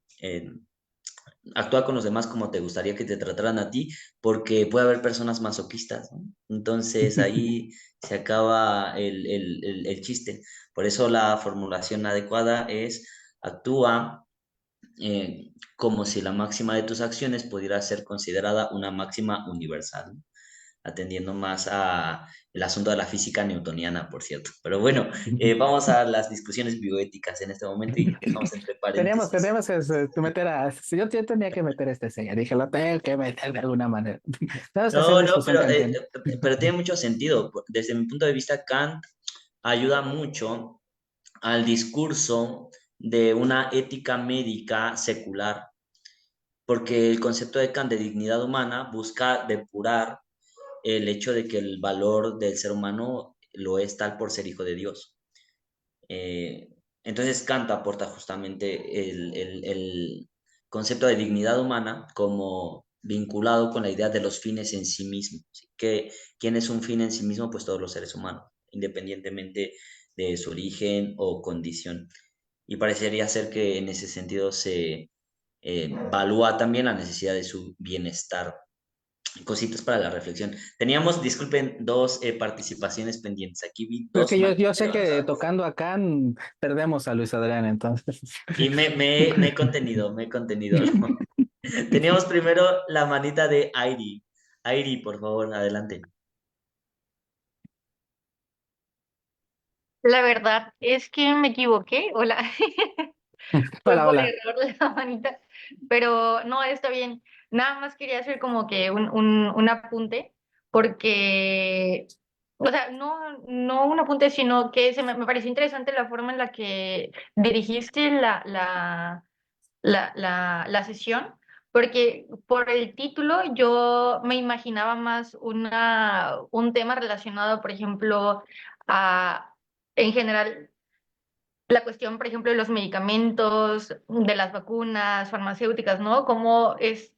actúa con los demás como te gustaría que te trataran a ti, porque puede haber personas masoquistas, ¿no? Entonces ahí se acaba el chiste. Por eso la formulación adecuada es actúa como si la máxima de tus acciones pudiera ser considerada una máxima universal, ¿no? Atendiendo más a el asunto de la física newtoniana, por cierto. Pero bueno, vamos a las discusiones bioéticas en este momento y dejamos entre paréntesis. Teníamos que meter si yo tenía que meter este sello, dije, lo tengo que meter de alguna manera. Tenemos que hacer No, no, discusión kantiana. pero tiene mucho sentido. Desde mi punto de vista, Kant ayuda mucho al discurso de una ética médica secular, porque el concepto de Kant de dignidad humana busca depurar el hecho de que el valor del ser humano lo es tal por ser hijo de Dios. Eh, entonces Kant aporta justamente el concepto de dignidad humana como vinculado con la idea de los fines en sí mismos. ¿Sí? Que, ¿quién es un fin en sí mismo? Pues todos los seres humanos, independientemente de su origen o condición. Y parecería ser que en ese sentido se evalúa también la necesidad de su bienestar. Cositas para la reflexión. Teníamos, disculpen, 2 participaciones pendientes. Aquí vi Es que 2 manos yo sé que levantadas. tocando acá perdemos a Luis Adrián, entonces. Y me he contenido, me he contenido, ¿no? Teníamos primero la manita de Airi. Airi, por favor, adelante. La verdad es que me equivoqué. Hola. Fue Hola, por hola. error la manita. Pero no, está bien. Nada más quería hacer como que un apunte, porque, o sea, no un apunte, sino que me pareció interesante la forma en la que dirigiste la sesión, porque por el título yo me imaginaba más un tema relacionado, por ejemplo, a, en general, la cuestión, por ejemplo, de los medicamentos, de las vacunas farmacéuticas, ¿no? Cómo es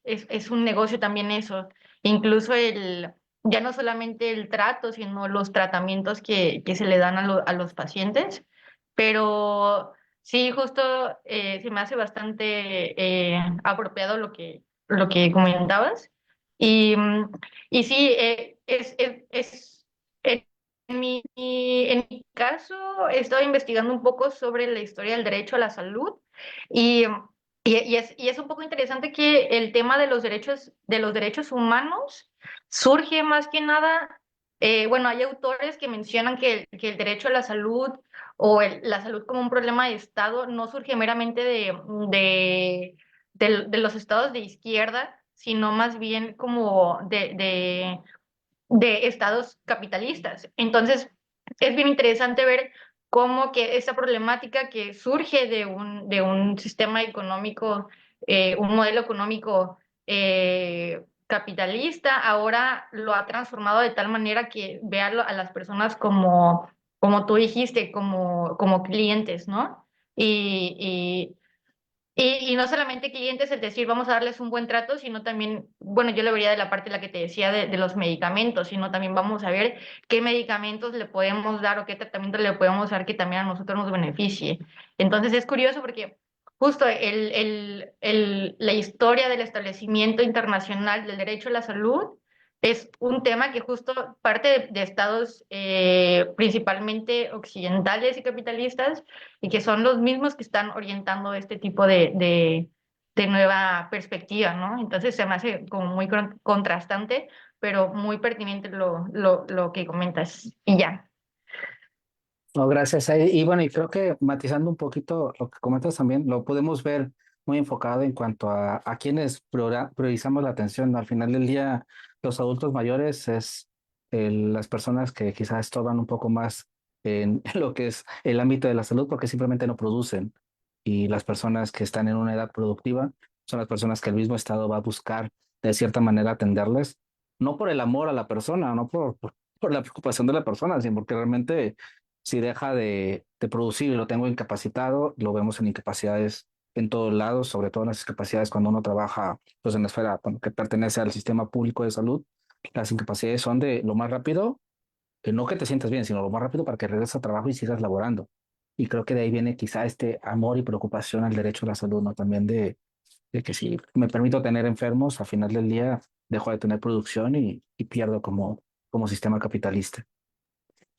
un negocio también eso. Incluso ya no solamente el trato, sino los tratamientos que se le dan a los pacientes. Pero sí, justo se me hace bastante apropiado lo que comentabas. Y, y sí, en mi caso, he estado investigando un poco sobre la historia del derecho a la salud y, y es un poco interesante que el tema de los derechos humanos surge más que nada, bueno, hay autores que mencionan que el derecho a la salud o la salud como un problema de Estado no surge meramente de los estados de izquierda, sino más bien como de estados capitalistas. Entonces, es bien interesante ver cómo que esta problemática que surge de un sistema económico, un modelo económico capitalista, ahora lo ha transformado de tal manera que vea a las personas como, como tú dijiste, como clientes, ¿no? Y, y no solamente clientes, es decir, vamos a darles un buen trato, sino también, bueno, yo lo vería de la parte de la que te decía de los medicamentos, sino también vamos a ver qué medicamentos le podemos dar o qué tratamiento le podemos dar que también a nosotros nos beneficie. Entonces es curioso porque justo la historia del establecimiento internacional del derecho a la salud es un tema que justo parte de estados principalmente occidentales y capitalistas y que son los mismos que están orientando este tipo de nueva perspectiva, ¿no? Entonces se me hace como muy contrastante, pero muy pertinente lo que comentas. Y ya. No, gracias. Y bueno, y creo que matizando un poquito lo que comentas también, lo podemos ver muy enfocado en cuanto a quienes priorizamos la atención, ¿no? Al final del día, los adultos mayores es las personas que quizás estorban un poco más en lo que es el ámbito de la salud porque simplemente no producen. Y las personas que están en una edad productiva son las personas que el mismo Estado va a buscar de cierta manera atenderles, no por el amor a la persona, no por la preocupación de la persona, sino porque realmente si deja de producir y lo tengo incapacitado, lo vemos en incapacidades en todos lados, sobre todo en las incapacidades cuando uno trabaja pues, en la esfera bueno, que pertenece al sistema público de salud. Las incapacidades son de lo más rápido, que no que te sientas bien, sino lo más rápido para que regreses a trabajo y sigas laborando. Y creo que de ahí viene quizá este amor y preocupación al derecho a la salud, ¿no? También de que si me permito tener enfermos, al final del día dejo de tener producción y pierdo como sistema capitalista.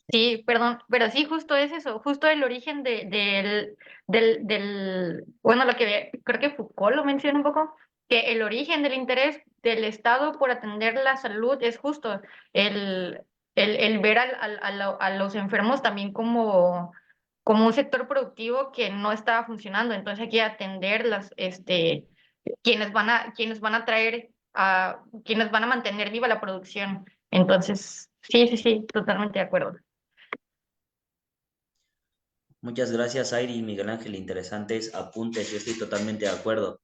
Sí, perdón, pero sí, justo es eso, justo el origen bueno, lo que creo que Foucault lo menciona un poco, que el origen del interés del Estado por atender la salud es justo el, el ver a los enfermos también como un sector productivo que no estaba funcionando, entonces hay que atender quienes van a traer, quienes van a mantener viva la producción. Entonces, sí, sí, sí, totalmente de acuerdo. Muchas gracias, Airi y Miguel Ángel. Interesantes apuntes. Yo estoy totalmente de acuerdo.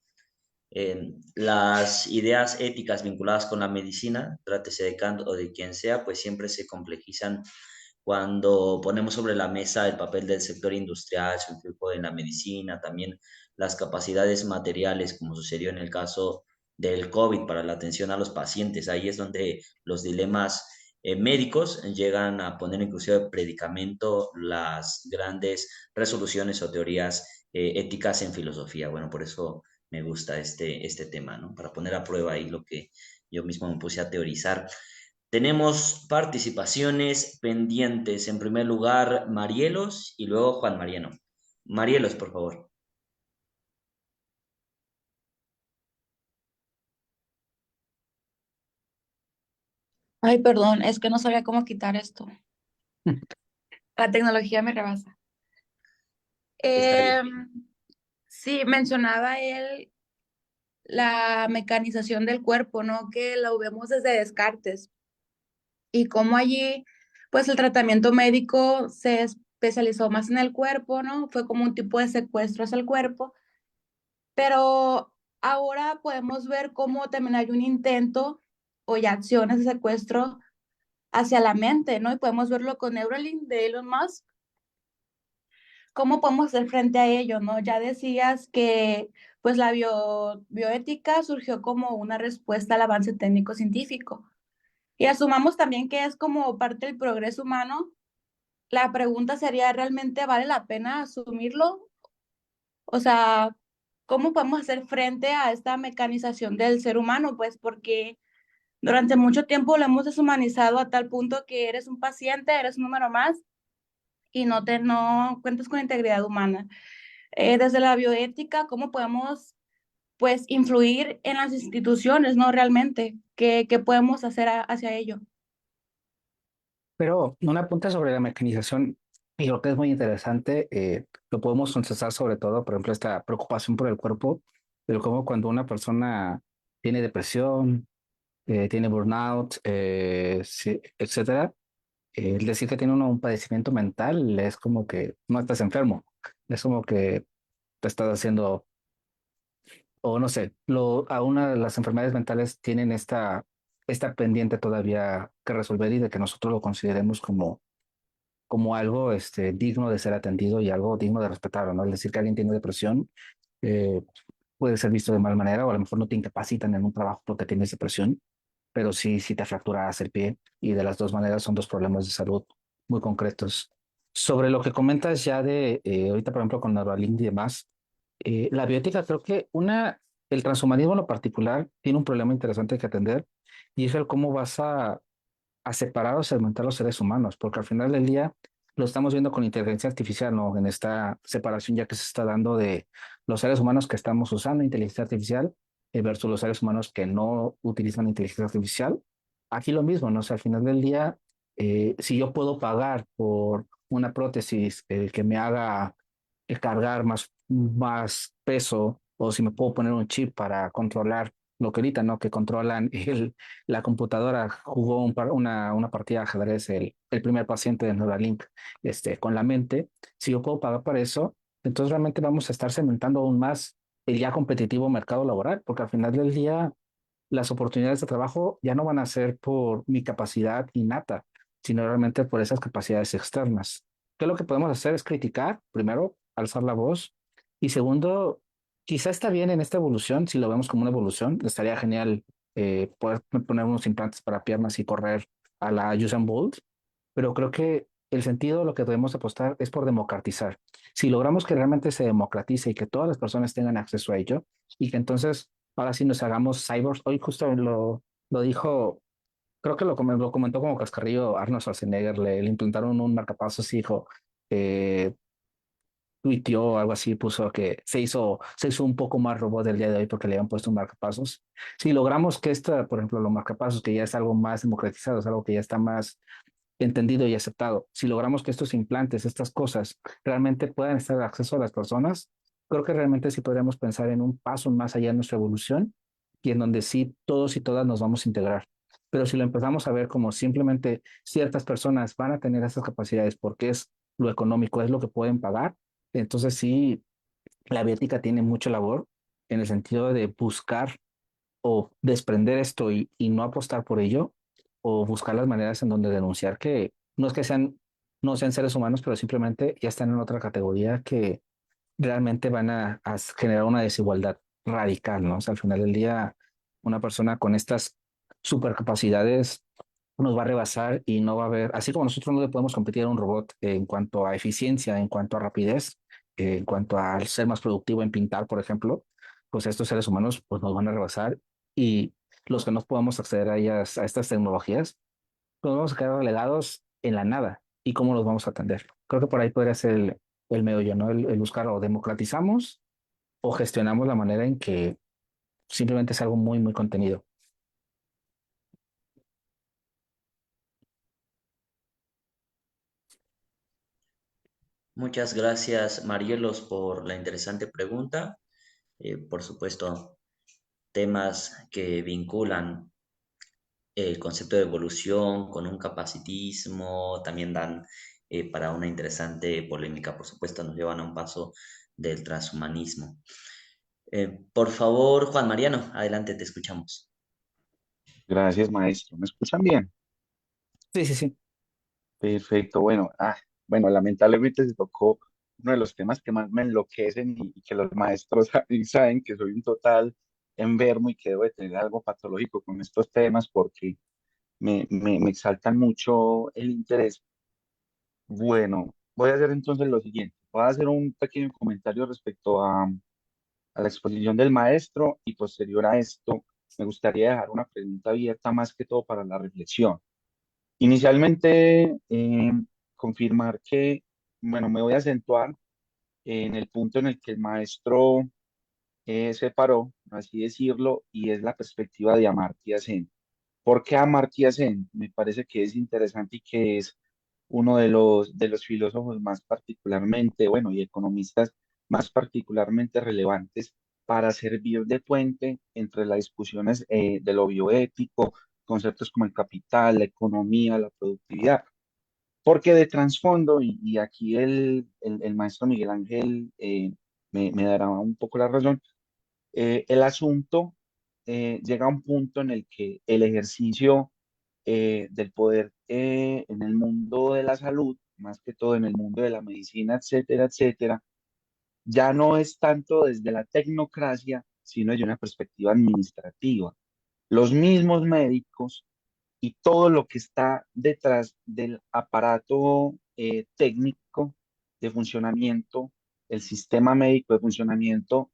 Las ideas éticas vinculadas con la medicina, trátese de Kant o de quien sea, pues siempre se complejizan cuando ponemos sobre la mesa el papel del sector industrial, su influjo en la medicina, también las capacidades materiales, como sucedió en el caso del COVID para la atención a los pacientes. Ahí es donde los dilemas médicos llegan a poner inclusive predicamento las grandes resoluciones o teorías éticas en filosofía. Bueno, por eso me gusta este tema, ¿no? Para poner a prueba ahí lo que yo mismo me puse a teorizar. Tenemos participaciones pendientes. En primer lugar, Marielos y luego Juan Mariano. Marielos, por favor. Ay, perdón, es que no sabía cómo quitar esto. La tecnología me rebasa. Está bien. Sí, mencionaba él la mecanización del cuerpo, ¿no? Que lo vemos desde Descartes y cómo allí, pues el tratamiento médico se especializó más en el cuerpo, ¿no? Fue como un tipo de secuestro hacia el cuerpo, pero ahora podemos ver cómo también hay un intento o ya acciones de secuestro hacia la mente, ¿no? Y podemos verlo con Neuralink de Elon Musk. ¿Cómo podemos hacer frente a ello, no? Ya decías que pues la bioética surgió como una respuesta al avance técnico-científico. Y asumamos también que es como parte del progreso humano. La pregunta sería, ¿realmente vale la pena asumirlo? O sea, ¿cómo podemos hacer frente a esta mecanización del ser humano? Pues porque durante mucho tiempo lo hemos deshumanizado a tal punto que eres un paciente, eres un número más y no cuentas con integridad humana. Desde la bioética, ¿cómo podemos, pues, influir en las instituciones, no realmente? ¿Qué podemos hacer hacia ello? Pero un apunte sobre la mecanización, y lo que es muy interesante, lo podemos contestar sobre todo, por ejemplo, esta preocupación por el cuerpo, pero como cuando una persona tiene depresión, tiene burnout, sí, etcétera, el decir que tiene uno un padecimiento mental es como que no estás enfermo, es como que te estás haciendo, o no sé, a una de las enfermedades mentales tienen esta pendiente todavía que resolver y de que nosotros lo consideremos como algo digno de ser atendido y algo digno de respetar, ¿no? Es decir, que alguien tiene depresión eh, puede ser visto de mal manera o a lo mejor no te incapacitan en un trabajo porque tienes depresión, pero sí te fracturas el pie y de las dos maneras son dos problemas de salud muy concretos. Sobre lo que comentas ya de ahorita, por ejemplo, con Neuralink y demás, La bioética creo que el transhumanismo en lo particular tiene un problema interesante que atender y es el cómo vas a separar o segmentar los seres humanos, porque al final del día lo estamos viendo con inteligencia artificial, ¿no? En esta separación ya que se está dando de los seres humanos que estamos usando inteligencia artificial versus los seres humanos que no utilizan inteligencia artificial. Aquí lo mismo, ¿no? O sea, al final del día, si yo puedo pagar por una prótesis que me haga cargar más peso, o si me puedo poner un chip para controlar lo que ahorita, ¿no? Que controlan la computadora. Jugó una partida de ajedrez el primer paciente de Neuralink con la mente. Si yo puedo pagar para eso, entonces realmente vamos a estar cementando aún más el ya competitivo mercado laboral, porque al final del día las oportunidades de trabajo ya no van a ser por mi capacidad innata, sino realmente por esas capacidades externas. ¿Qué es lo que podemos hacer? Es criticar, primero, alzar la voz, y segundo, quizá está bien en esta evolución, si lo vemos como una evolución, estaría genial poder poner unos implantes para piernas y correr a la Usain Bolt, pero creo que el sentido, lo que debemos apostar es por democratizar. Si logramos que realmente se democratice y que todas las personas tengan acceso a ello, y que entonces ahora sí nos hagamos cyborgs. Hoy justo lo dijo, creo que lo comentó como cascarrillo Arnold Schwarzenegger, le implantaron un marcapasos y dijo, eh, tuiteó algo así, puso que se hizo un poco más robot del día de hoy porque le habían puesto un marcapasos. Si logramos que esta, por ejemplo, los marcapasos, que ya es algo más democratizado, es algo que ya está más entendido y aceptado. Si logramos que estos implantes, estas cosas, realmente puedan estar de acceso a las personas, creo que realmente sí podríamos pensar en un paso más allá de nuestra evolución y en donde sí todos y todas nos vamos a integrar. Pero si lo empezamos a ver como simplemente ciertas personas van a tener esas capacidades porque es lo económico, es lo que pueden pagar, entonces sí, la biótica tiene mucha labor en el sentido de buscar o desprender esto y no apostar por ello, o buscar las maneras en donde denunciar que no es que no sean seres humanos, pero simplemente ya están en otra categoría que realmente van a generar una desigualdad radical, ¿no? O sea, al final del día, una persona con estas supercapacidades nos va a rebasar y no va a haber, así como nosotros no le podemos competir a un robot en cuanto a eficiencia, en cuanto a rapidez, en cuanto a ser más productivo en pintar, por ejemplo, pues estos seres humanos pues nos van a rebasar y los que no podamos acceder a ellas, a estas tecnologías, pues vamos a quedar relegados en la nada. ¿Y cómo los vamos a atender? Creo que por ahí podría ser el meollo, ¿no? El buscar o democratizamos o gestionamos la manera en que simplemente es algo muy, muy contenido. Muchas gracias, Marielos, por la interesante pregunta. Por supuesto, temas que vinculan el concepto de evolución con un capacitismo, también dan para una interesante polémica, por supuesto, nos llevan a un paso del transhumanismo. Por favor, Juan Mariano, adelante, te escuchamos. Gracias, maestro. ¿Me escuchan bien? Sí, sí, sí. Perfecto. Bueno, bueno, lamentablemente se tocó uno de los temas que más me enloquecen y que los maestros saben que soy un total enfermo y que debo de tener algo patológico con estos temas porque me exaltan mucho el interés. Bueno, voy a hacer entonces lo siguiente. Voy a hacer un pequeño comentario respecto a la exposición del maestro y posterior a esto me gustaría dejar una pregunta abierta más que todo para la reflexión. Inicialmente, confirmar que, bueno, me voy a acentuar en el punto en el que el maestro se paró, por así decirlo, y es la perspectiva de Amartya Sen. ¿Por qué Amartya Sen? Me parece que es interesante y que es uno de los filósofos más particularmente, bueno, y economistas más particularmente relevantes para servir de puente entre las discusiones de lo bioético, conceptos como el capital, la economía, la productividad. Porque de trasfondo, y aquí el maestro Miguel Ángel me dará un poco la razón, el asunto llega a un punto en el que el ejercicio del poder en el mundo de la salud, más que todo en el mundo de la medicina, etcétera, etcétera, ya no es tanto desde la tecnocracia, sino desde una perspectiva administrativa. Los mismos médicos y todo lo que está detrás del aparato técnico de funcionamiento el sistema médico de funcionamiento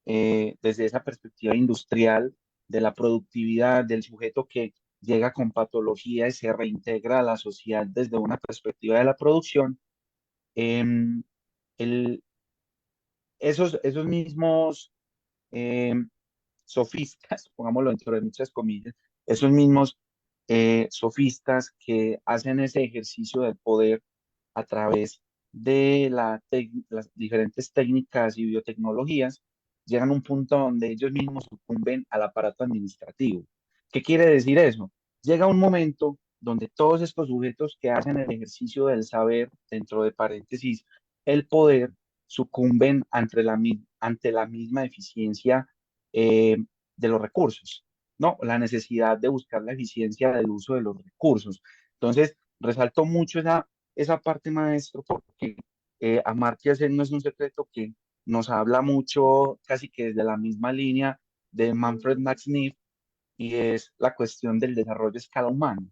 desde esa perspectiva industrial, de la productividad del sujeto que llega con patología y se reintegra a la sociedad desde una perspectiva de la producción, em, el- esos mismos em, sofistas, pongámoslo dentro de muchas comillas, esos mismos sofistas que hacen ese ejercicio del poder a través de las diferentes técnicas y biotecnologías, llegan a un punto donde ellos mismos sucumben al aparato administrativo. ¿Qué quiere decir eso? Llega un momento donde todos estos sujetos que hacen el ejercicio del saber, dentro de paréntesis, el poder, sucumben ante la misma eficiencia eh, de los recursos, ¿no? La necesidad de buscar la eficiencia del uso de los recursos. Entonces, resalto mucho esa parte, maestro, porque Amartya Sen no es un secreto que nos habla mucho, casi que desde la misma línea de Manfred Max Neef, y es la cuestión del desarrollo a escala humana,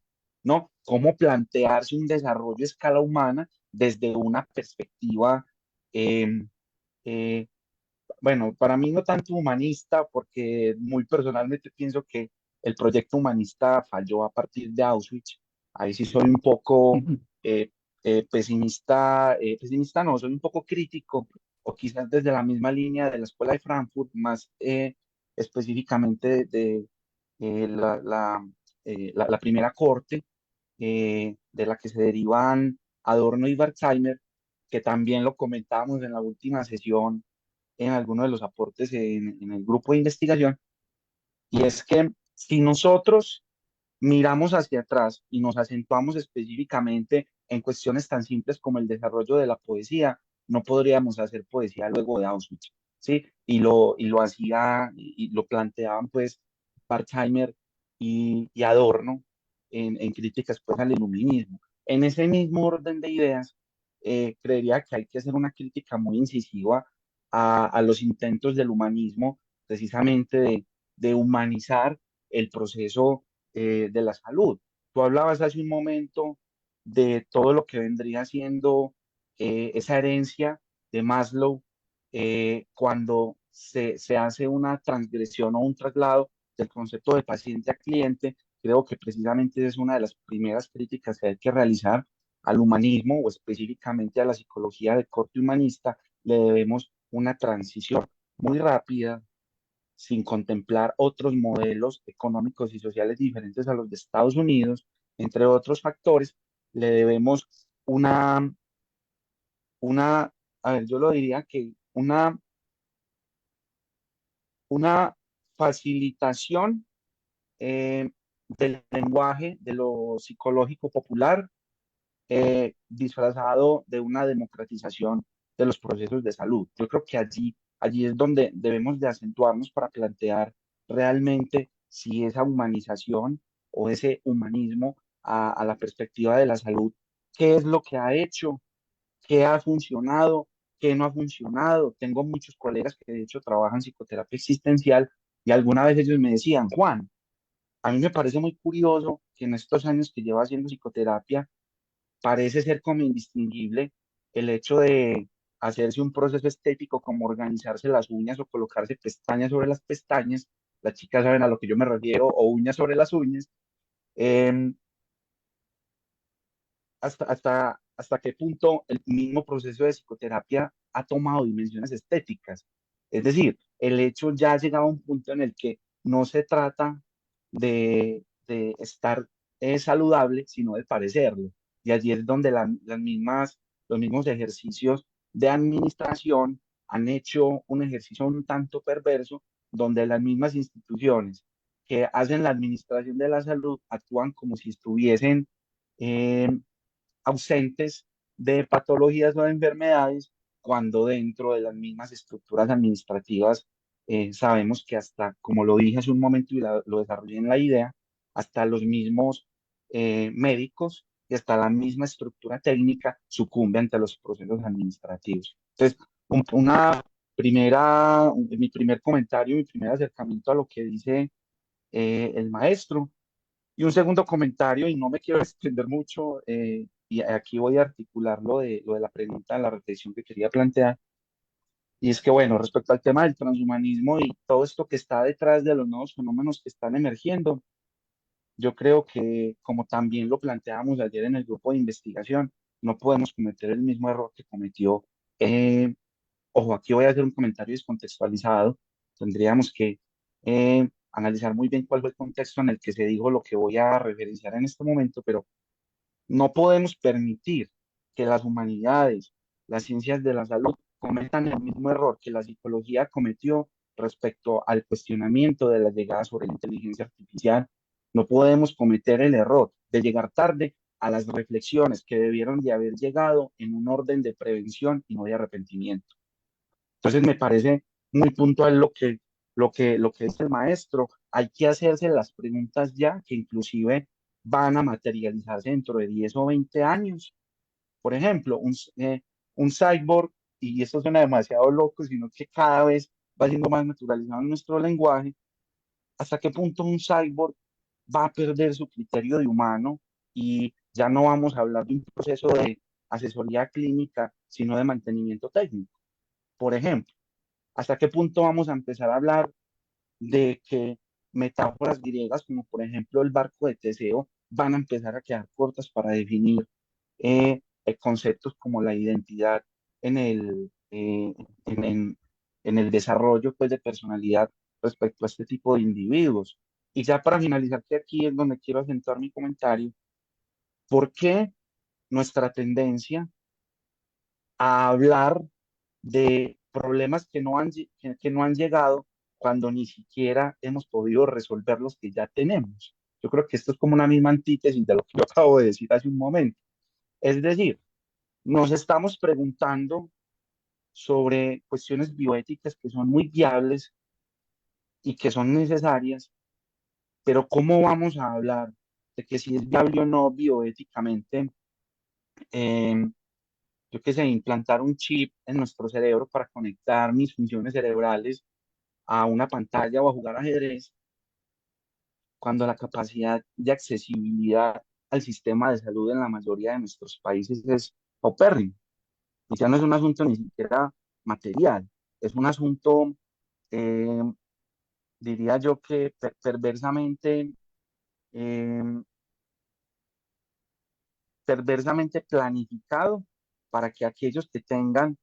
¿no? Cómo plantearse un desarrollo a escala humana desde una perspectiva eh, eh, bueno, para mí no tanto humanista, porque muy personalmente pienso que el proyecto humanista falló a partir de Auschwitz. Ahí sí soy un poco eh, pesimista, pesimista no, soy un poco crítico, o quizás desde la misma línea de la Escuela de Frankfurt, más específicamente de la primera corte, de la que se derivan Adorno y Wertheimer, que también lo comentábamos en la última sesión en alguno de los aportes en el grupo de investigación, y es que si nosotros miramos hacia atrás y nos acentuamos específicamente en cuestiones tan simples como el desarrollo de la poesía, no podríamos hacer poesía luego de Auschwitz, ¿sí? Y lo hacía, y lo planteaban pues Wertheimer y Adorno en críticas pues al iluminismo. En ese mismo orden de ideas, creería que hay que hacer una crítica muy incisiva a los intentos del humanismo, precisamente de humanizar el proceso de la salud. Tú hablabas hace un momento de todo lo que vendría siendo esa herencia de Maslow cuando se hace una transgresión o un traslado del concepto de paciente a cliente. Creo que precisamente es una de las primeras críticas que hay que realizar al humanismo o específicamente a la psicología de corte humanista. Le debemos una transición muy rápida, sin contemplar otros modelos económicos y sociales diferentes a los de Estados Unidos, entre otros factores. Le debemos una, una, a ver, yo lo diría que una facilitación del lenguaje, de lo psicológico popular, disfrazado de una democratización de los procesos de salud. Yo creo que allí es donde debemos de acentuarnos para plantear realmente si esa humanización o ese humanismo a la perspectiva de la salud, qué es lo que ha hecho, qué ha funcionado, qué no ha funcionado. Tengo muchos colegas que de hecho trabajan psicoterapia existencial, y alguna vez ellos me decían, Juan, a mí me parece muy curioso que en estos años que llevo haciendo psicoterapia, parece ser como indistinguible el hecho de hacerse un proceso estético como organizarse las uñas o colocarse pestañas sobre las pestañas. Las chicas saben a lo que yo me refiero, o uñas sobre las uñas. em, hasta qué punto el mismo proceso de psicoterapia ha tomado dimensiones estéticas. Es decir, el hecho ya ha llegado a un punto en el que no se trata de estar saludable, sino de parecerlo. Y allí es donde los mismos ejercicios de administración han hecho un ejercicio un tanto perverso, donde las mismas instituciones que hacen la administración de la salud actúan como si estuviesen eh, ausentes de patologías o de enfermedades, cuando dentro de las mismas estructuras administrativas sabemos que hasta, como lo dije hace un momento y lo desarrollé en la idea, hasta los mismos médicos y hasta la misma estructura técnica sucumbe ante los procesos administrativos. Entonces, mi primer comentario, mi primer acercamiento a lo que dice el maestro, y un segundo comentario, y no me quiero extender mucho, y aquí voy a articular lo de la pregunta, la reflexión que quería plantear, Y es que, bueno, respecto al tema del transhumanismo y todo esto que está detrás de los nuevos fenómenos que están emergiendo, yo creo que, como también lo planteábamos ayer en el grupo de investigación, no podemos cometer el mismo error que cometió. eh, Ojo, aquí voy a hacer un comentario descontextualizado. Tendríamos que analizar muy bien cuál fue el contexto en el que se dijo lo que voy a referenciar en este momento, pero no podemos permitir que las humanidades, las ciencias de la salud, cometan el mismo error que la psicología cometió respecto al cuestionamiento de la llegada sobre la inteligencia artificial. No podemos cometer el error de llegar tarde a las reflexiones que debieron de haber llegado en un orden de prevención y no de arrepentimiento. Entonces me parece muy puntual lo que dice el maestro. Hay que hacerse las preguntas ya, que inclusive van a materializarse dentro de 10 o 20 años. Por ejemplo, un cyborg, y esto suena demasiado loco, sino que cada vez va siendo más naturalizado en nuestro lenguaje. ¿Hasta qué punto un cyborg va a perder su criterio de humano y ya no vamos a hablar de un proceso de asesoría clínica, sino de mantenimiento técnico? Por ejemplo, ¿hasta qué punto vamos a empezar a hablar de que metáforas griegas, como por ejemplo el barco de Teseo, van a empezar a quedar cortas para definir conceptos como la identidad en en el desarrollo pues, de personalidad respecto a este tipo de individuos? Y ya para finalizar, que aquí es donde quiero acentuar mi comentario, ¿por qué nuestra tendencia a hablar de problemas que no han llegado cuando ni siquiera hemos podido resolver los que ya tenemos? Yo creo que esto es como una misma antítesis de lo que yo acabo de decir hace un momento. Es decir, nos estamos preguntando sobre cuestiones bioéticas que son muy viables y que son necesarias, pero ¿cómo vamos a hablar de que si es viable o no bioéticamente, eh, yo qué sé, implantar un chip en nuestro cerebro para conectar mis funciones cerebrales a una pantalla o a jugar ajedrez, cuando la capacidad de accesibilidad al sistema de salud en la mayoría de nuestros países es paupérrimo? Y ya no es un asunto ni siquiera material, es un asunto, eh, diría yo que eh, perversamente planificado para que aquellos que tengan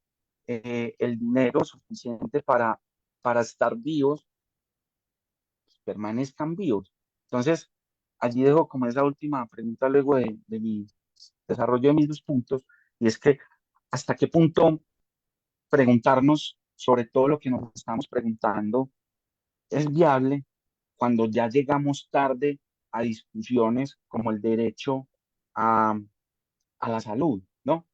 el dinero suficiente para estar vivos, pues, permanezcan vivos. Entonces, allí dejo como esa última pregunta luego de mi desarrollo de mis dos puntos, y es que hasta qué punto preguntarnos sobre todo lo que nos estamos preguntando es viable cuando ya llegamos tarde a discusiones como el derecho a, a la salud, ¿no?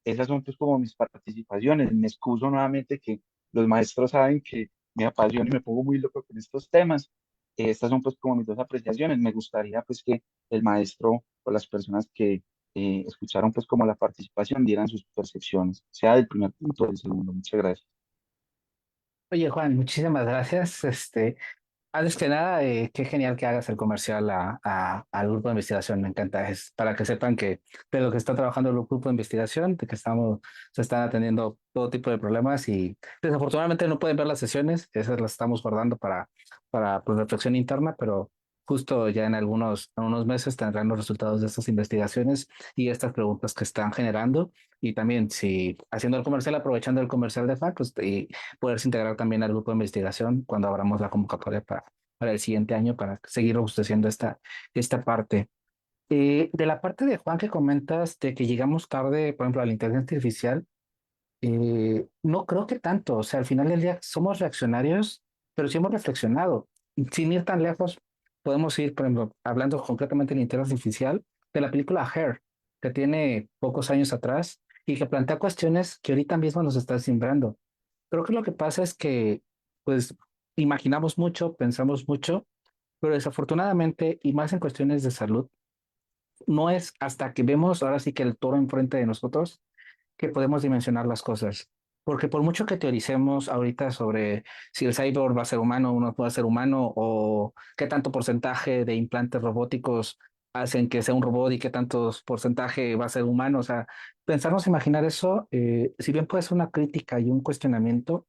Esas son pues como mis participaciones. Me excuso nuevamente, que los maestros saben que me apasiona y me pongo muy loco con estos temas. Estas son pues como mis dos apreciaciones. Me gustaría pues que el maestro o las personas que escucharon pues como la participación dieran sus percepciones, sea del primer punto o del segundo. Muchas gracias. Oye, Juan, muchísimas gracias. Antes que nada, qué genial que hagas el comercial al grupo de investigación, me encanta. Es para que sepan que de lo que está trabajando el grupo de investigación, de que se están atendiendo todo tipo de problemas y desafortunadamente no pueden ver las sesiones, esas las estamos guardando para pues, reflexión interna, pero justo ya en unos meses tendrán los resultados de estas investigaciones y estas preguntas que están generando. Y también, si haciendo el comercial, aprovechando el comercial de FAC, pues, y poderse integrar también al grupo de investigación cuando abramos la convocatoria para el siguiente año para seguir robusteciendo esta parte. De la parte de Juan que comentas de que llegamos tarde, por ejemplo, a la inteligencia artificial, no creo que tanto. O sea, al final del día somos reaccionarios, pero sí hemos reflexionado. Sin ir tan lejos, podemos ir, por ejemplo, hablando concretamente de la inteligencia artificial, de la película Her, que tiene pocos años atrás y que plantea cuestiones que ahorita mismo nos está simbrando. Creo que lo que pasa es que, pues, imaginamos mucho, pensamos mucho, pero desafortunadamente, y más en cuestiones de salud, no es hasta que vemos ahora sí que el toro enfrente de nosotros que podemos dimensionar las cosas. Porque por mucho que teoricemos ahorita sobre si el cyborg va a ser humano o no va a ser humano, o qué tanto porcentaje de implantes robóticos hacen que sea un robot y qué tantos porcentaje va a ser humano. O sea, pensarnos, imaginar eso, si bien puede ser una crítica y un cuestionamiento,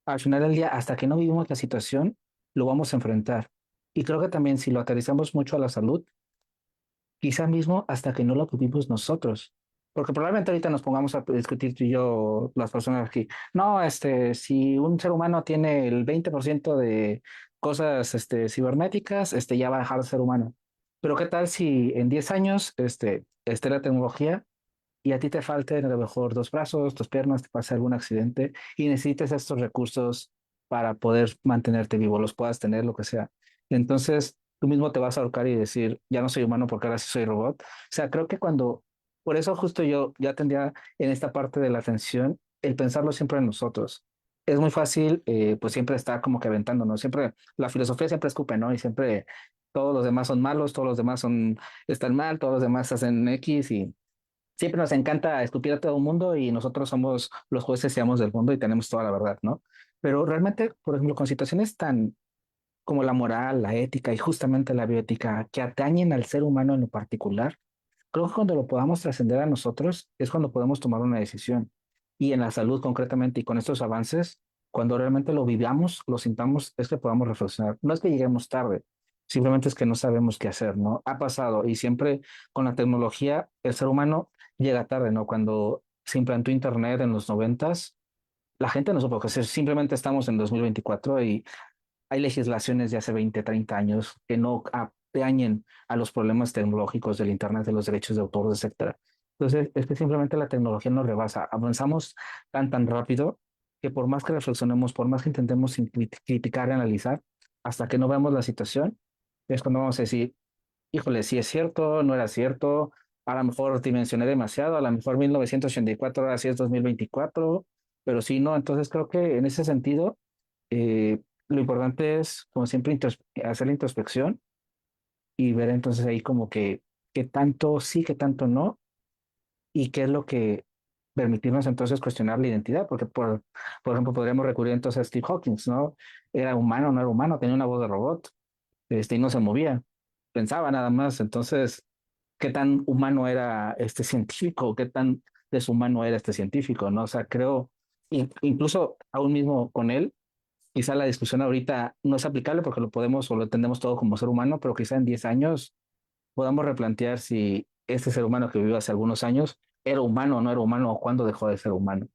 al final del día, hasta que no vivimos la situación, lo vamos a enfrentar. Y creo que también si lo aterrizamos mucho a la salud, quizá mismo hasta que no lo vivimos nosotros. Porque probablemente ahorita nos pongamos a discutir tú y yo, las personas aquí. No, si un ser humano tiene el 20% de cosas, cibernéticas, ya va a dejar de ser humano. Pero ¿qué tal si en 10 años, esté la tecnología y a ti te falten a lo mejor dos brazos, dos piernas, te pasa algún accidente y necesites estos recursos para poder mantenerte vivo, los puedas tener, lo que sea? Entonces, tú mismo te vas a ahorcar y decir, ya no soy humano porque ahora sí soy robot. O sea, creo que por eso justo yo ya tendría en esta parte de la atención el pensarlo siempre en nosotros. Es muy fácil, pues siempre estar como que aventando, ¿no? Siempre, la filosofía siempre escupe, ¿no? Y siempre todos los demás son malos, todos los demás están mal, todos los demás hacen X y siempre nos encanta escupir a todo el mundo y nosotros somos los jueces y amos del mundo y tenemos toda la verdad, ¿no? Pero realmente, por ejemplo, con situaciones tan como la moral, la ética y justamente la bioética que atañen al ser humano en lo particular, creo que cuando lo podamos trascender a nosotros es cuando podemos tomar una decisión. Y en la salud concretamente y con estos avances, cuando realmente lo vivamos, lo sintamos, es que podamos reflexionar. No es que lleguemos tarde, simplemente es que no sabemos qué hacer, ¿no? Ha pasado y siempre con la tecnología el ser humano llega tarde, ¿no? Cuando se implantó Internet en los noventas, la gente no supo qué hacer. Simplemente estamos en 2024 y hay legislaciones de hace 20, 30 años que no atañen a los problemas tecnológicos del Internet, de los derechos de autor, etcétera. Entonces, es que simplemente la tecnología nos rebasa. Avanzamos tan rápido que por más que reflexionemos, por más que intentemos criticar y analizar, hasta que no veamos la situación, es cuando vamos a decir, híjole, si es cierto, no era cierto, a lo mejor dimensioné demasiado, a lo mejor 1984 ahora sí es 2024, pero sí, no. Entonces creo que en ese sentido, lo importante es, como siempre, hacer la introspección y ver entonces ahí como que qué tanto sí, qué tanto no, y qué es lo que permitirnos entonces cuestionar la identidad, porque por ejemplo podríamos recurrir entonces a Steve Hawking, ¿no? Era humano, no era humano, tenía una voz de robot, y no se movía, pensaba nada más. Entonces, ¿qué tan humano era este científico? ¿Qué tan deshumano era este científico? ¿No? O sea, creo, incluso aún mismo con él, quizá la discusión ahorita no es aplicable porque lo podemos o lo entendemos todo como ser humano, pero quizá en 10 años podamos replantear si este ser humano que vivió hace algunos años era humano o no era humano o cuándo dejó de ser humano.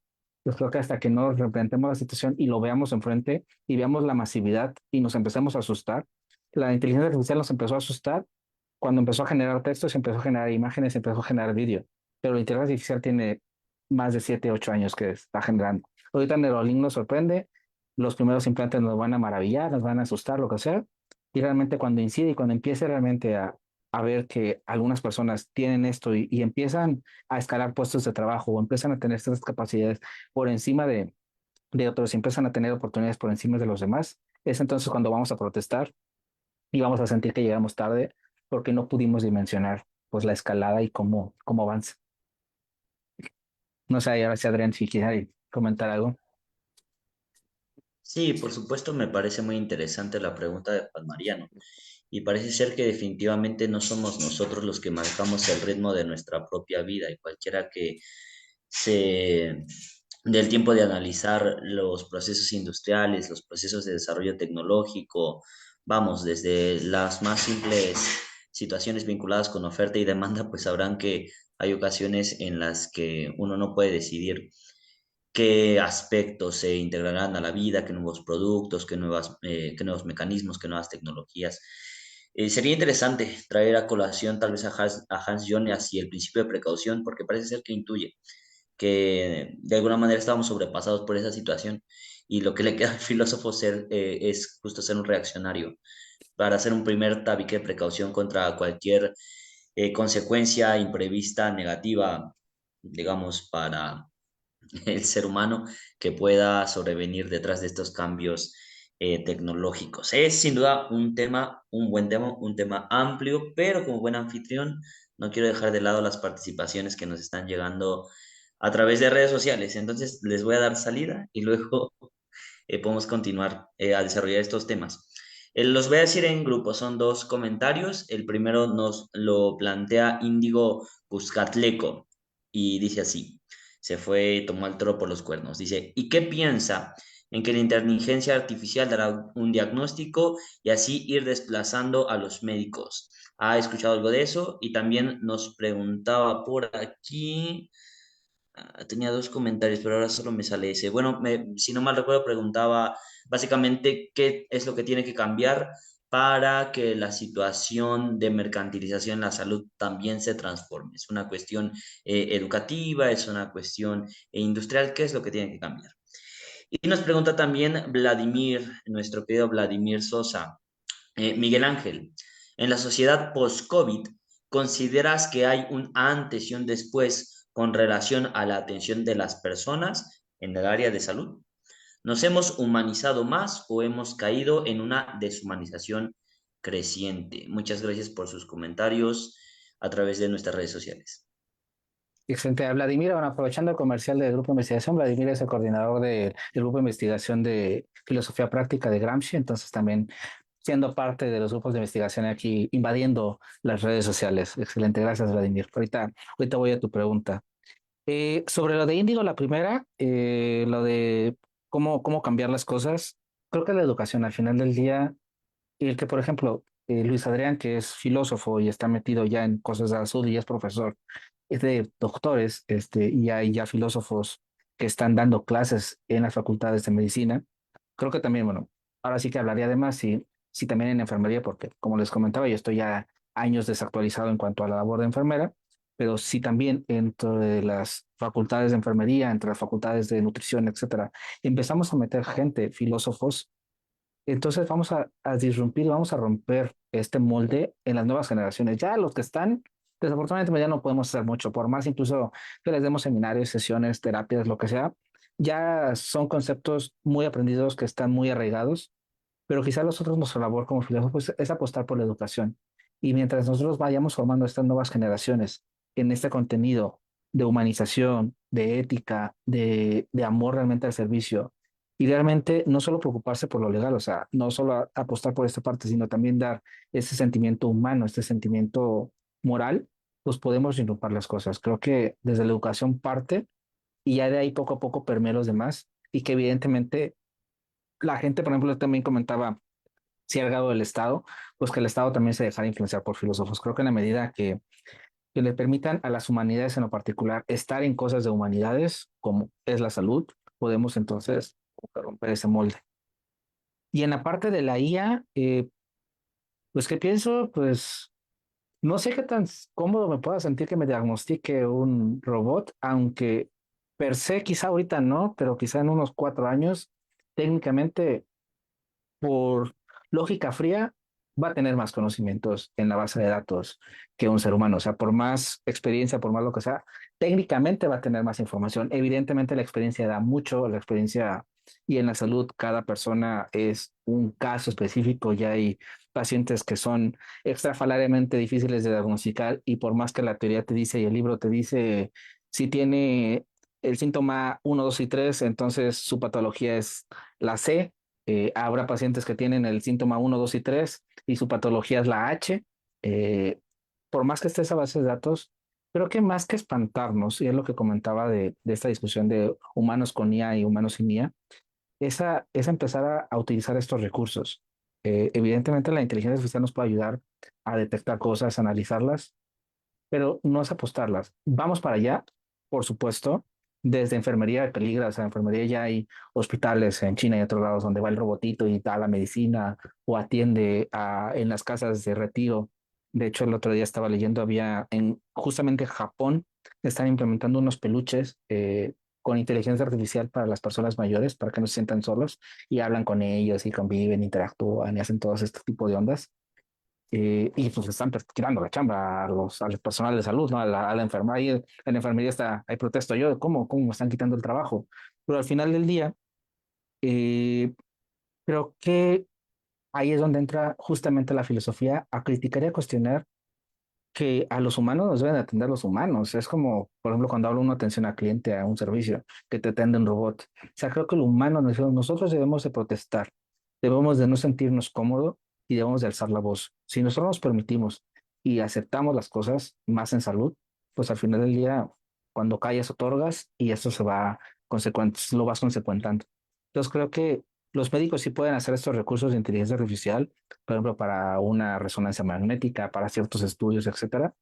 Yo creo que hasta que no replanteemos la situación y lo veamos enfrente y veamos la masividad y nos empecemos a asustar, la inteligencia artificial nos empezó a asustar cuando empezó a generar textos, empezó a generar imágenes, empezó a generar vídeo, pero la inteligencia artificial tiene más de 7, 8 años que está generando. Ahorita Neuralink nos sorprende, los primeros implantes nos van a maravillar, nos van a asustar, lo que sea, y realmente cuando incide y cuando empiece realmente a ver que algunas personas tienen esto y empiezan a escalar puestos de trabajo o empiezan a tener estas capacidades por encima de otros y empiezan a tener oportunidades por encima de los demás, es entonces cuando vamos a protestar y vamos a sentir que llegamos tarde porque no pudimos dimensionar pues la escalada y cómo avanza. No sé, ahora si Adrián, si quiere comentar algo. Sí, por supuesto, me parece muy interesante la pregunta de Juan Mariano. Y parece ser que definitivamente no somos nosotros los que marcamos el ritmo de nuestra propia vida y cualquiera que se dé el tiempo de analizar los procesos industriales, los procesos de desarrollo tecnológico, vamos, desde las más simples situaciones vinculadas con oferta y demanda, pues sabrán que hay ocasiones en las que uno no puede decidir qué aspectos se integrarán a la vida, qué nuevos productos, qué nuevos mecanismos, qué nuevas tecnologías. Sería interesante traer a colación tal vez a Hans Jonas y el principio de precaución, porque parece ser que intuye que de alguna manera estamos sobrepasados por esa situación y lo que le queda al filósofo es justo ser un reaccionario para hacer un primer tabique de precaución contra cualquier consecuencia imprevista negativa, digamos, para el ser humano que pueda sobrevenir detrás de estos cambios tecnológicos. Es sin duda un tema, un buen tema, un tema amplio, pero como buen anfitrión no quiero dejar de lado las participaciones que nos están llegando a través de redes sociales. Entonces les voy a dar salida y luego podemos continuar a desarrollar estos temas. Los voy a decir en grupo, son dos comentarios. El primero nos lo plantea Índigo Cuscatleco y dice así, se fue, tomó el toro por los cuernos. Dice, ¿y qué piensa en que la inteligencia artificial dará un diagnóstico y así ir desplazando a los médicos? ¿Ha escuchado algo de eso? Y también nos preguntaba por aquí, tenía dos comentarios, pero ahora solo me sale ese. Bueno, si no mal recuerdo, preguntaba básicamente qué es lo que tiene que cambiar para que la situación de mercantilización en la salud también se transforme. Es una cuestión educativa, es una cuestión industrial, ¿qué es lo que tiene que cambiar? Y nos pregunta también Vladimir, nuestro querido Vladimir Sosa. Miguel Ángel, en la sociedad post-COVID, ¿consideras que hay un antes y un después con relación a la atención de las personas en el área de salud? ¿Nos hemos humanizado más o hemos caído en una deshumanización creciente? Muchas gracias por sus comentarios a través de nuestras redes sociales. Excelente. A Vladimir, bueno, aprovechando el comercial del grupo de investigación, Vladimir es el coordinador del grupo de investigación de filosofía práctica de Gramsci, entonces también siendo parte de los grupos de investigación aquí, invadiendo las redes sociales. Excelente, gracias Vladimir. Ahorita voy a tu pregunta. Sobre lo de Índigo, la primera, lo de cómo cambiar las cosas, creo que la educación al final del día, y el que, por ejemplo, Luis Adrián, que es filósofo y está metido ya en cosas de la salud y es profesor, es de doctores, y hay ya filósofos que están dando clases en las facultades de medicina. Creo que también, bueno, ahora sí que hablaría de más si también en enfermería, porque como les comentaba, yo estoy ya años desactualizado en cuanto a la labor de enfermera, pero sí también entre las facultades de enfermería, entre las facultades de nutrición, etcétera, empezamos a meter gente, filósofos. Entonces a disrumpir, vamos a romper este molde en las nuevas generaciones. Ya los que están, desafortunadamente pues, ya no podemos hacer mucho, por más incluso que les demos seminarios, sesiones, terapias, lo que sea, ya son conceptos muy aprendidos que están muy arraigados, pero quizás nosotros nuestra labor como filósofos es apostar por la educación. Y mientras nosotros vayamos formando estas nuevas generaciones en este contenido de humanización, de ética, de amor realmente al servicio, y realmente no solo preocuparse por lo legal, o sea, no solo apostar por esta parte, sino también dar ese sentimiento humano, este sentimiento moral, pues podemos disrupar las cosas. Creo que desde la educación parte y ya de ahí poco a poco permea los demás y que evidentemente la gente, por ejemplo, también comentaba si al grado del Estado, pues que el Estado también se dejara influenciar por filósofos. Creo que en la medida que le permitan a las humanidades en lo particular estar en cosas de humanidades, como es la salud, podemos entonces romper ese molde. Y en la parte de la IA, pues que pienso, pues no sé qué tan cómodo me pueda sentir que me diagnostique un robot, aunque per se quizá ahorita no, pero quizá en unos 4 años, técnicamente por lógica fría, va a tener más conocimientos en la base de datos que un ser humano. O sea, por más experiencia, por más lo que sea, técnicamente va a tener más información. Evidentemente la experiencia da mucho, la experiencia y en la salud cada persona es un caso específico. Ya hay pacientes que son extrafalariamente difíciles de diagnosticar y por más que la teoría te dice y el libro te dice si tiene el síntoma uno 2 y 3 entonces su patología es la C. Habrá pacientes que tienen el síntoma uno 2 y 3 y su patología es la H. Eh, por más que esté esa base de datos, creo que más que espantarnos, y es lo que comentaba de esta discusión de humanos con IA y humanos sin IA, es empezar a utilizar estos recursos. Evidentemente la inteligencia artificial nos puede ayudar a detectar cosas, analizarlas, pero no es apostarlas. Vamos para allá, por supuesto, desde enfermería de peligro, o sea, enfermería ya hay hospitales en China y otros lados donde va el robotito y da la medicina o atiende en las casas de retiro. De hecho, el otro día estaba leyendo, había en justamente Japón, están implementando unos peluches con inteligencia artificial para las personas mayores, para que no se sientan solos y hablan con ellos y conviven, interactúan y hacen todo este tipo de ondas y pues están tirando la chamba al personal de salud, ¿no? A la enfermería. En la enfermería hay protesto yo, ¿cómo me están quitando el trabajo? Pero al final del día, eh, creo que ahí es donde entra justamente la filosofía a criticar y a cuestionar que a los humanos nos deben atender los humanos. Es como, por ejemplo, cuando hablo de una atención al cliente, a un servicio, que te atiende un robot. O sea, creo que el humano, nosotros debemos de protestar, debemos de no sentirnos cómodos y debemos de alzar la voz. Si nosotros nos permitimos y aceptamos las cosas más en salud, pues al final del día, cuando calles, otorgas y esto se va lo vas consecuentando. Entonces creo que los médicos sí pueden hacer estos recursos de inteligencia artificial, por ejemplo, para una resonancia magnética, para ciertos estudios, etcétera,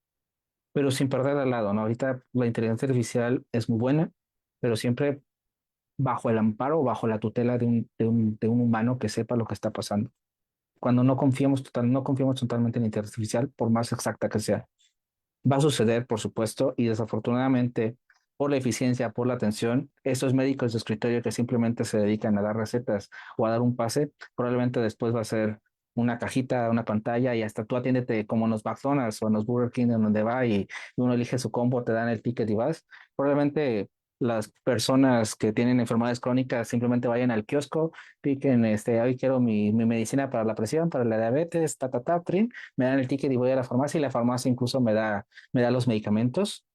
pero sin perder de lado, ¿no? Ahorita la inteligencia artificial es muy buena, pero siempre bajo el amparo, bajo la tutela de un humano que sepa lo que está pasando. Cuando no confiamos totalmente en la inteligencia artificial, por más exacta que sea. Va a suceder, por supuesto, y desafortunadamente, por la eficiencia, por la atención, esos médicos de escritorio que simplemente se dedican a dar recetas o a dar un pase, probablemente después va a ser una cajita, una pantalla y hasta tú atiéndete como en los McDonald's o en los Burger King en donde va y uno elige su combo, te dan el ticket y vas. Probablemente las personas que tienen enfermedades crónicas simplemente vayan al kiosco, piquen, hoy quiero mi medicina para la presión, para la diabetes, trin, me dan el ticket y voy a la farmacia y la farmacia incluso me da los medicamentos.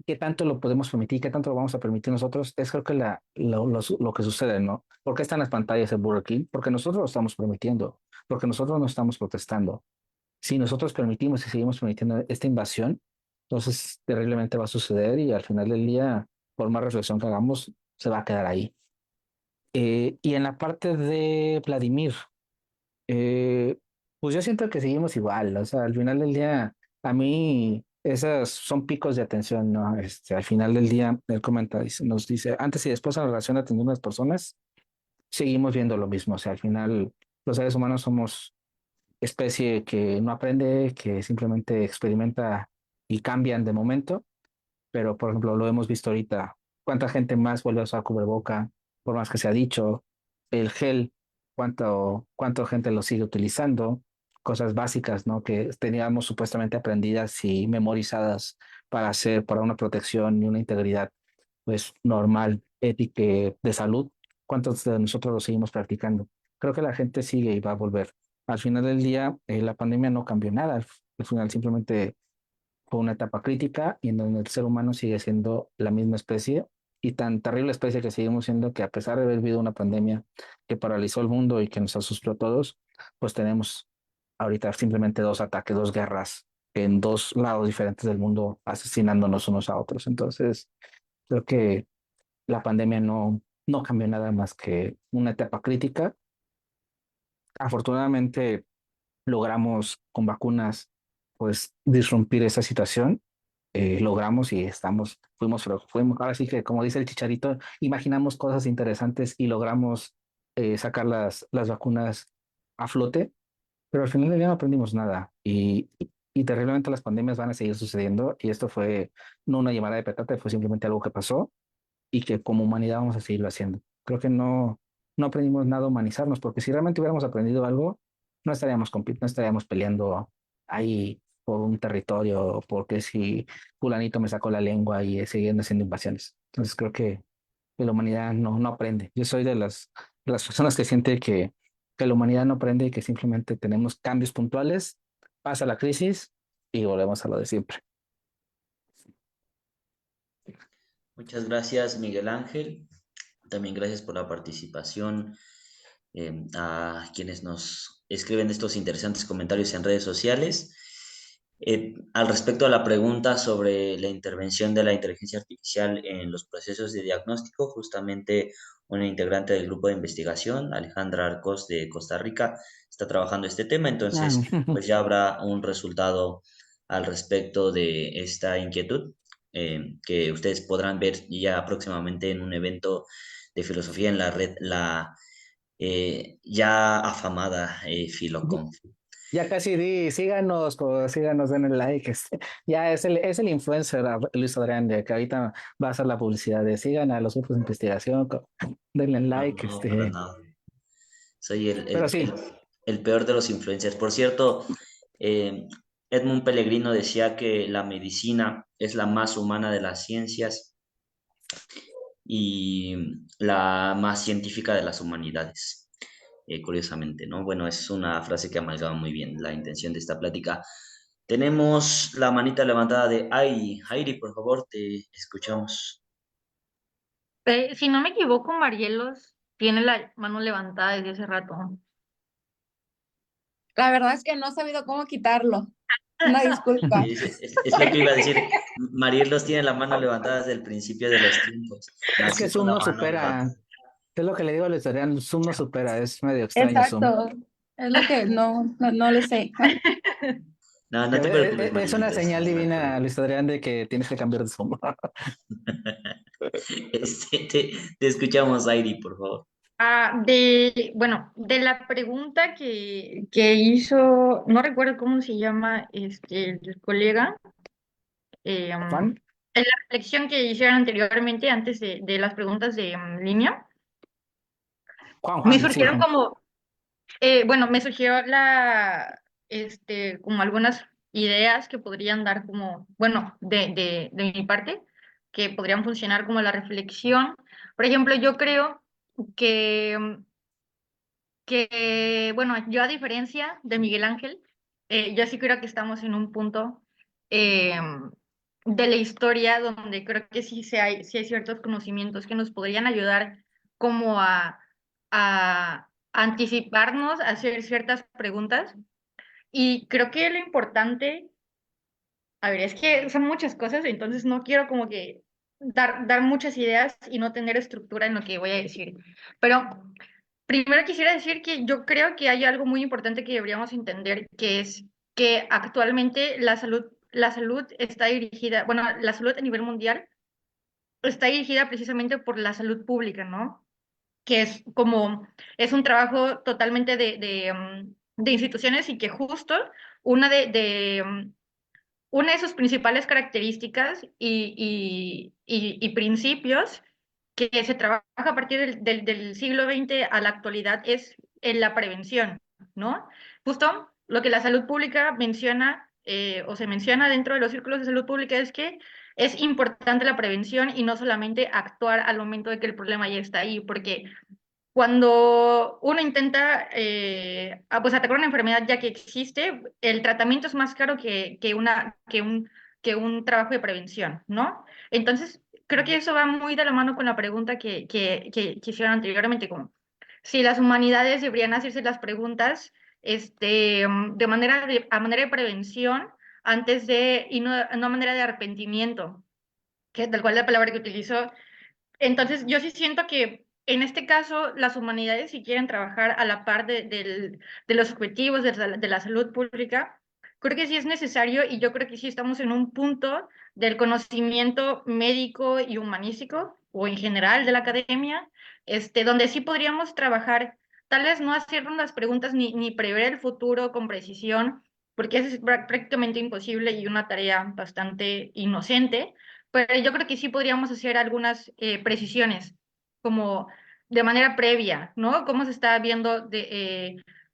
¿Qué tanto lo podemos permitir? ¿Qué tanto lo vamos a permitir nosotros? Es creo que lo que sucede, ¿no? ¿Por qué están las pantallas en Burger King? Porque nosotros lo estamos permitiendo, porque nosotros no estamos protestando. Si nosotros permitimos y seguimos permitiendo esta invasión, entonces terriblemente va a suceder y al final del día, por más reflexión que hagamos, se va a quedar ahí. Y en la parte de Vladimir, eh, pues yo siento que seguimos igual, o sea, al final del día, a mí esas son picos de atención, ¿no? Al final del día, él comenta, nos dice, antes y después en relación a atender a las personas, seguimos viendo lo mismo, o sea, al final los seres humanos somos especie que no aprende, que simplemente experimenta y cambian de momento, pero por ejemplo lo hemos visto ahorita, cuánta gente más vuelve a usar cubreboca, por más que se ha dicho, el gel, cuánta gente lo sigue utilizando, cosas básicas, ¿no? Que teníamos supuestamente aprendidas y memorizadas para hacer, para una protección y una integridad, pues normal, ética, de salud, ¿cuántos de nosotros lo seguimos practicando? Creo que la gente sigue y va a volver. Al final del día, la pandemia no cambió nada, al final simplemente fue una etapa crítica y en donde el ser humano sigue siendo la misma especie y tan terrible especie que seguimos siendo que a pesar de haber vivido una pandemia que paralizó el mundo y que nos asustó a todos, pues tenemos ahorita simplemente dos ataques, dos guerras en dos lados diferentes del mundo asesinándonos unos a otros. Entonces, creo que la pandemia no cambió nada más que una etapa crítica. Afortunadamente, logramos con vacunas pues disrumpir esa situación, logramos y fuimos, ahora sí que como dice el Chicharito, imaginamos cosas interesantes y logramos sacar las vacunas a flote, pero al final del día no aprendimos nada y terriblemente las pandemias van a seguir sucediendo y esto fue no una llamada de petate, fue simplemente algo que pasó y que como humanidad vamos a seguirlo haciendo. Creo que no aprendimos nada a humanizarnos, porque si realmente hubiéramos aprendido algo, no estaríamos peleando ahí por un territorio, porque si fulanito me sacó la lengua y siguen haciendo invasiones. Entonces creo que la humanidad no aprende. Yo soy de las personas que siente que la humanidad no aprende y que simplemente tenemos cambios puntuales, pasa la crisis y volvemos a lo de siempre. Muchas gracias, Miguel Ángel. También gracias por la participación, a quienes nos escriben estos interesantes comentarios en redes sociales. Al respecto a la pregunta sobre la intervención de la inteligencia artificial en los procesos de diagnóstico, justamente una integrante del grupo de investigación, Alejandra Arcos de Costa Rica, está trabajando este tema, Ah, entonces pues ya habrá un resultado al respecto de esta inquietud, que ustedes podrán ver ya próximamente en un evento de filosofía en la red, la ya afamada Filoconf. ya casi di, síganos, den el like. Ya es el influencer Luis Adrián, de que ahorita va a hacer la publicidad de sigan a los grupos de investigación, denle No, like, no, para nada. Soy pero sí, el peor de los influencers. Por cierto, eh, Edmund Pellegrino decía que la medicina es la más humana de las ciencias y la más científica de las humanidades, curiosamente, ¿no? Bueno, es una frase que amalgama muy bien la intención de esta plática. Tenemos la manita levantada de Airi. Airi, por favor, te escuchamos. Si no me equivoco, Marielos tiene la mano levantada desde hace rato. La verdad es que no he sabido cómo quitarlo. Una disculpa. Sí, es lo que iba a decir. Mariel los tiene la mano levantada desde el principio de los tiempos. Es que Nació con Zoom la no mano supera. levantada. Es lo que le digo a Luis Adrián, Zoom no supera, es medio extraño Zoom. Exacto. Es lo que no le sé. No, no te preocupes, Es una Marielita, señal estás divina, tranquila. Luis Adrián, de que tienes que cambiar de Zoom. Te escuchamos, Airi, por favor. Bueno, de la pregunta que hizo, no recuerdo cómo se llama el colega, Juan, en la reflexión que hicieron anteriormente, antes de las preguntas de línea, me Sí, surgieron Juan. como, bueno, me surgió como algunas ideas que podrían dar como, bueno, de mi parte, que podrían funcionar como la reflexión. Por ejemplo, yo creo que bueno, yo a diferencia de Miguel Ángel, yo sí creo que estamos en un punto eh, de la historia donde creo que sí hay ciertos conocimientos que nos podrían ayudar como a anticiparnos, a hacer ciertas preguntas. Y creo que lo importante, a ver, es que son muchas cosas, entonces no quiero como que dar muchas ideas y no tener estructura en lo que voy a decir. Pero primero quisiera decir que yo creo que hay algo muy importante que deberíamos entender, que es que actualmente la salud está dirigida, bueno, la salud a nivel mundial está dirigida precisamente por la salud pública, ¿no? Que es un trabajo totalmente de instituciones y que justo una una de sus principales características y principios que se trabaja a partir del siglo XX a la actualidad es en la prevención, ¿no? Justo lo que la salud pública menciona o se menciona dentro de los círculos de salud pública es que es importante la prevención y no solamente actuar al momento de que el problema ya está ahí, porque cuando uno intenta pues atacar una enfermedad ya que existe, el tratamiento es más caro que un trabajo de prevención, ¿no? Entonces, creo que eso va muy de la mano con la pregunta que hicieron anteriormente, como si las humanidades deberían hacerse las preguntas a manera de prevención y no a manera de arrepentimiento, que tal cual es la palabra que utilizó. Entonces, yo sí siento que en este caso las humanidades, si quieren trabajar a la par de los objetivos de la salud pública, creo que sí es necesario y yo creo que sí estamos en un punto del conocimiento médico y humanístico, o en general de la academia, donde sí podríamos trabajar, tal vez no hacernos las preguntas ni prever el futuro con precisión, porque eso es prácticamente imposible y una tarea bastante inocente, pero yo creo que sí podríamos hacer algunas precisiones, como de manera previa, ¿no? Cómo se está viendo,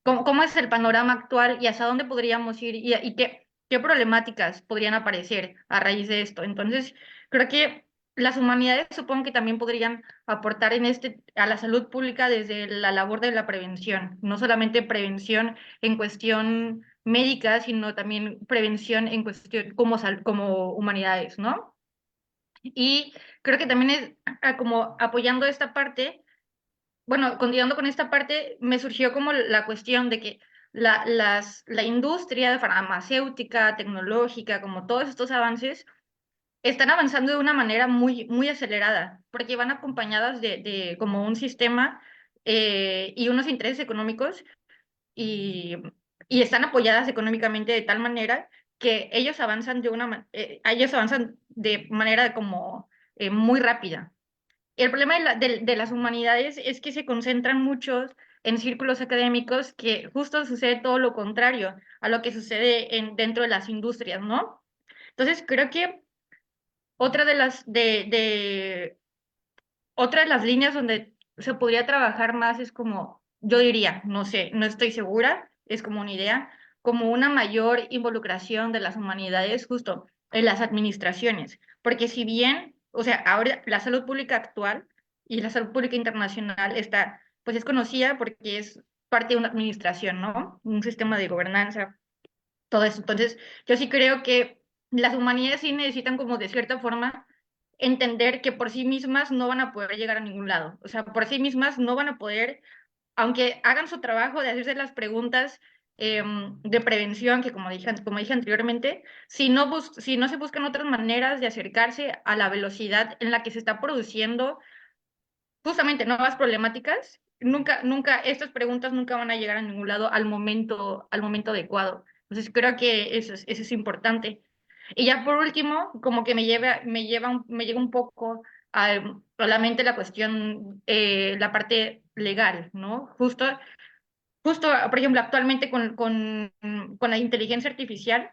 cómo es el panorama actual y hacia dónde podríamos ir y qué problemáticas podrían aparecer a raíz de esto. Entonces, creo que las humanidades supongo que también podrían aportar a la salud pública desde la labor de la prevención, no solamente prevención en cuestión médica, sino también prevención en cuestión como humanidades, ¿no? Y creo que también es como apoyando esta parte, bueno, continuando con esta parte, me surgió como la cuestión de que la industria farmacéutica, tecnológica, como todos estos avances, están avanzando de una manera muy acelerada, porque van acompañadas de como un sistema y unos intereses económicos y, y están apoyadas económicamente de tal manera que ellos avanzan de manera como muy rápida. El problema de las humanidades es que se concentran muchos en círculos académicos que justo sucede todo lo contrario a lo que sucede dentro de las industrias, ¿no? Entonces, creo que otra otra de las líneas donde se podría trabajar más es como, yo diría, no sé, no estoy segura, es como una idea, como una mayor involucración de las humanidades justo en las administraciones, porque si bien, o sea, ahora la salud pública actual y la salud pública internacional pues es conocida porque es parte de una administración, ¿no? Un sistema de gobernanza, todo eso. Entonces, yo sí creo que las humanidades sí necesitan como de cierta forma entender que por sí mismas no van a poder llegar a ningún lado. O sea, por sí mismas no van a poder, aunque hagan su trabajo de hacerse las preguntas de prevención, que como dije anteriormente, si no se buscan otras maneras de acercarse a la velocidad en la que se está produciendo justamente nuevas problemáticas, nunca, estas preguntas nunca van a llegar a ningún lado al momento adecuado. Entonces creo que eso es importante. Y ya por último, como que me llega un poco a la mente la cuestión, la parte legal, ¿no? Justo, por ejemplo, actualmente con la inteligencia artificial,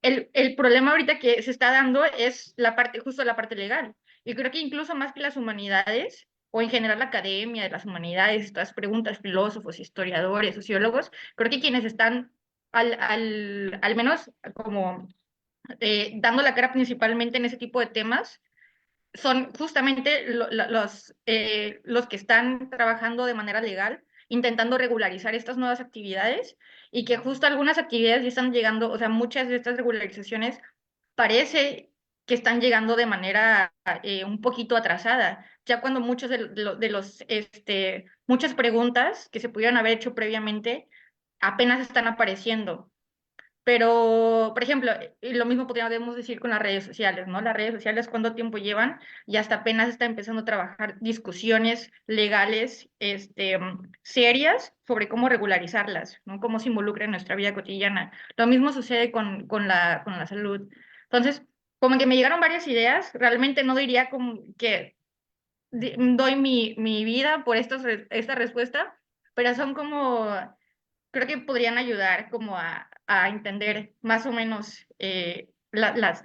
el problema ahorita que se está dando es justo la parte legal. Y creo que incluso más que las humanidades, o en general la academia de las humanidades, estas preguntas, filósofos, historiadores, sociólogos, creo que quienes están al menos como dando la cara principalmente en ese tipo de temas, son justamente los que están trabajando de manera legal, intentando regularizar estas nuevas actividades y que justo algunas actividades ya están llegando, o sea, muchas de estas regularizaciones parece que están llegando de manera un poquito atrasada, ya cuando muchos muchas preguntas que se pudieron haber hecho previamente apenas están apareciendo. Pero, por ejemplo, y lo mismo podríamos decir con las redes sociales, ¿no? Las redes sociales, ¿cuánto tiempo llevan? Y hasta apenas está empezando a trabajar discusiones legales, serias sobre cómo regularizarlas, ¿no? Cómo se involucra en nuestra vida cotidiana. Lo mismo sucede con la salud. Entonces, como que me llegaron varias ideas, realmente no diría como que doy mi vida por esta respuesta, pero son como creo que podrían ayudar como a entender más o menos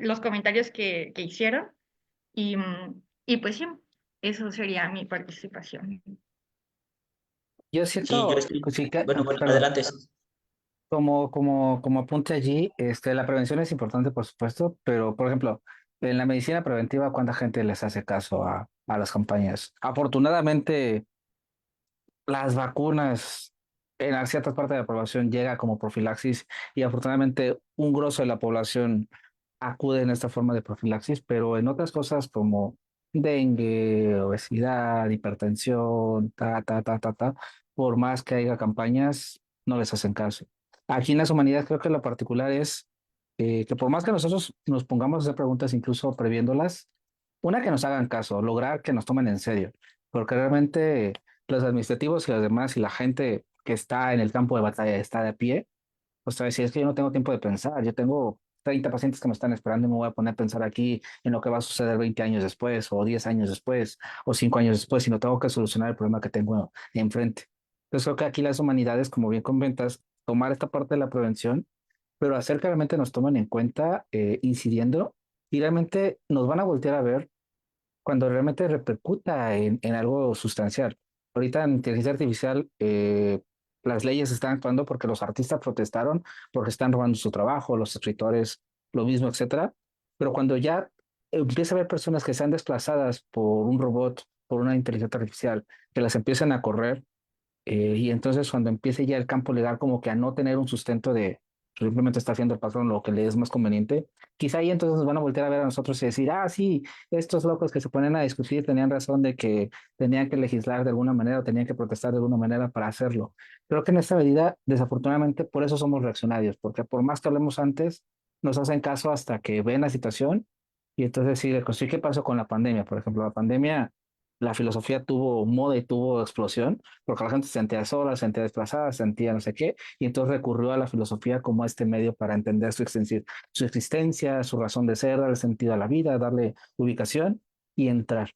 los comentarios que hicieron. Y pues sí, eso sería mi participación. Yo Sí, yo siento, estoy, pues sí, bueno, bueno, perdón, adelante. como apunte allí, la prevención es importante, por supuesto, pero, por ejemplo, en la medicina preventiva, ¿cuánta gente les hace caso a las campañas? Afortunadamente, las vacunas en ciertas partes de la población llega como profilaxis y afortunadamente un grosso de la población acude en esta forma de profilaxis, pero en otras cosas como dengue, obesidad, hipertensión, por más que haya campañas, no les hacen caso. Aquí en las humanidades creo que lo particular es que por más que nosotros nos pongamos a hacer preguntas, incluso previéndolas, una que nos hagan caso, lograr que nos tomen en serio, porque realmente los administrativos y los demás y la gente que está en el campo de batalla está de a pie, o sea, si es que yo no tengo tiempo de pensar, yo tengo 30 pacientes que me están esperando y me voy a poner a pensar aquí en lo que va a suceder 20 años después, o 10 años después, o 5 años después, y no tengo que solucionar el problema que tengo enfrente. Entonces creo que aquí las humanidades, como bien comentas, tomar esta parte de la prevención, pero hacer que realmente nos tomen en cuenta, incidiendo, y realmente nos van a voltear a ver cuando realmente repercuta en algo sustancial. Ahorita en inteligencia artificial, las leyes están actuando porque los artistas protestaron, porque están robando su trabajo, los escritores, lo mismo, etcétera. Pero cuando ya empieza a haber personas que sean desplazadas por un robot, por una inteligencia artificial, que las empiezan a correr, y entonces cuando empiece ya el campo legal como que a no tener un sustento de simplemente está haciendo el patrón lo que le es más conveniente, quizá ahí entonces nos van a voltear a ver a nosotros y decir, ah, sí, estos locos que se ponen a discutir tenían razón de que tenían que legislar de alguna manera o tenían que protestar de alguna manera para hacerlo. Creo que en esta medida, desafortunadamente, por eso somos reaccionarios, porque por más que hablemos antes, nos hacen caso hasta que ven la situación y entonces sí, sí, ¿qué pasó con la pandemia? Por ejemplo, la pandemia, la filosofía tuvo moda y tuvo explosión porque la gente se sentía sola, se sentía desplazada, se sentía no sé qué, y entonces recurrió a la filosofía como este medio para entender su existencia, su razón de ser, darle sentido a la vida, darle ubicación y entrar.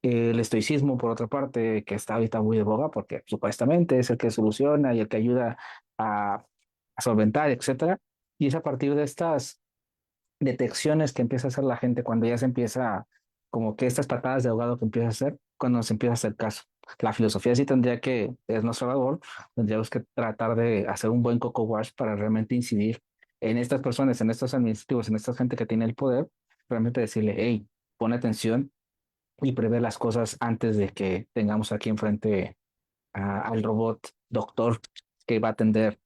El estoicismo, por otra parte, que está ahorita muy de boga, porque supuestamente es el que soluciona y el que ayuda a solventar, etcétera. Y es a partir de estas detecciones que empieza a hacer la gente cuando ya se empieza, como que estas patadas de ahogado que empieza a hacer, cuando se empieza a hacer caso. La filosofía sí tendría que, es nuestra labor, tendríamos que tratar de hacer un buen coco wash para realmente incidir en estas personas, en estos administrativos, en esta gente que tiene el poder, realmente decirle, hey, pon atención y prevé las cosas antes de que tengamos aquí enfrente al robot doctor que va a atender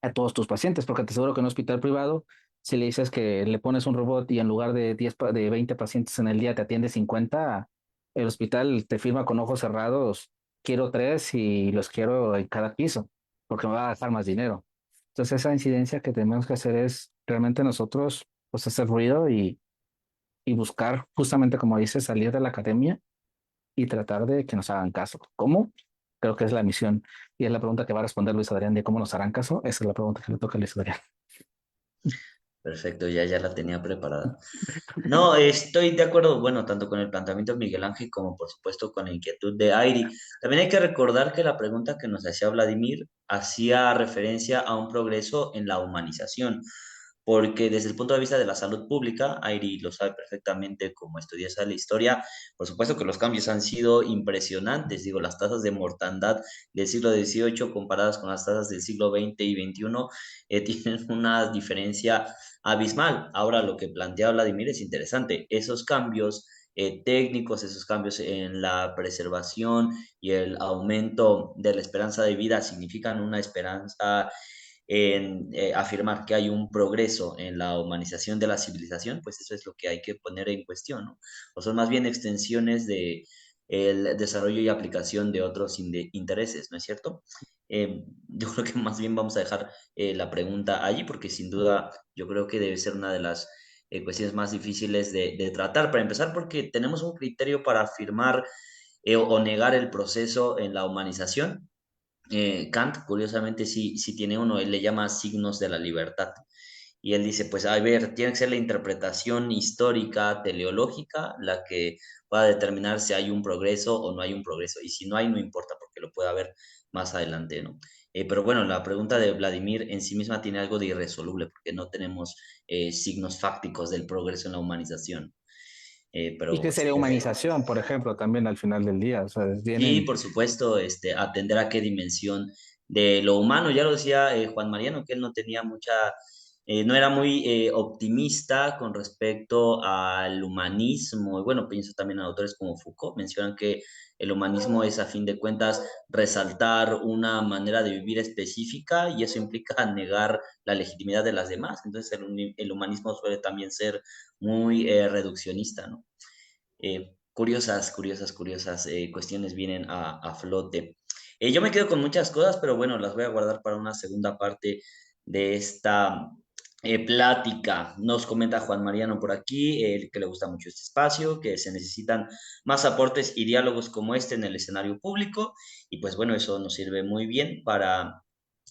a todos tus pacientes, porque te aseguro que en un hospital privado, si le dices que le pones un robot y en lugar de 20 pacientes en el día te atiende 50, el hospital te firma con ojos cerrados, quiero 3 y los quiero en cada piso, porque me va a gastar más dinero. Entonces esa incidencia que tenemos que hacer es realmente nosotros pues hacer ruido y buscar justamente como dice salir de la academia y tratar de que nos hagan caso. ¿Cómo? Creo que es la misión y es la pregunta que va a responder Luis Adrián de cómo nos harán caso. Esa es la pregunta que le toca a Luis Adrián. Perfecto, ya la tenía preparada. No, estoy de acuerdo, bueno, tanto con el planteamiento de Miguel Ángel como por supuesto con la inquietud de Airi. También hay que recordar que la pregunta que nos hacía Vladimir hacía referencia a un progreso en la humanización, porque desde el punto de vista de la salud pública, Airi lo sabe perfectamente como estudiosa de la historia, por supuesto que los cambios han sido impresionantes, digo, las tasas de mortandad del siglo XVIII comparadas con las tasas del siglo XX y XXI tienen una diferencia abismal. Ahora, lo que plantea Vladimir es interesante. Esos cambios técnicos, esos cambios en la preservación y el aumento de la esperanza de vida significan una esperanza en afirmar que hay un progreso en la humanización de la civilización, pues eso es lo que hay que poner en cuestión, ¿no? O son más bien extensiones de el desarrollo y aplicación de otros intereses, ¿no es cierto? Yo creo que más bien vamos a dejar la pregunta allí, porque sin duda yo creo que debe ser una de las cuestiones más difíciles de tratar. Para empezar, porque tenemos un criterio para afirmar o negar el proceso en la humanización. Kant, curiosamente, sí tiene uno, él le llama signos de la libertad. Y él dice, pues a ver, tiene que ser la interpretación histórica, teleológica, la que va a determinar si hay un progreso o no hay un progreso. Y si no hay, no importa, porque lo puede haber más adelante, ¿no? Pero bueno, la pregunta de Vladimir en sí misma tiene algo de irresoluble, porque no tenemos signos fácticos del progreso en la humanización. ¿Y Pero qué sería humanización, por ejemplo, también al final del día? O sea, sí, vienen. por supuesto, atender a qué dimensión de lo humano. Ya lo decía Juan Mariano, que él no tenía no era muy optimista con respecto al humanismo. Y bueno, pienso también en autores como Foucault, mencionan que el humanismo es a fin de cuentas resaltar una manera de vivir específica y eso implica negar la legitimidad de las demás. Entonces el humanismo suele también ser muy reduccionista, ¿no? Curiosas cuestiones vienen a flote. Yo me quedo con muchas cosas, pero bueno, las voy a guardar para una segunda parte de esta plática. Nos comenta Juan Mariano por aquí, que le gusta mucho este espacio, que se necesitan más aportes y diálogos como este en el escenario público. Y pues bueno, eso nos sirve muy bien para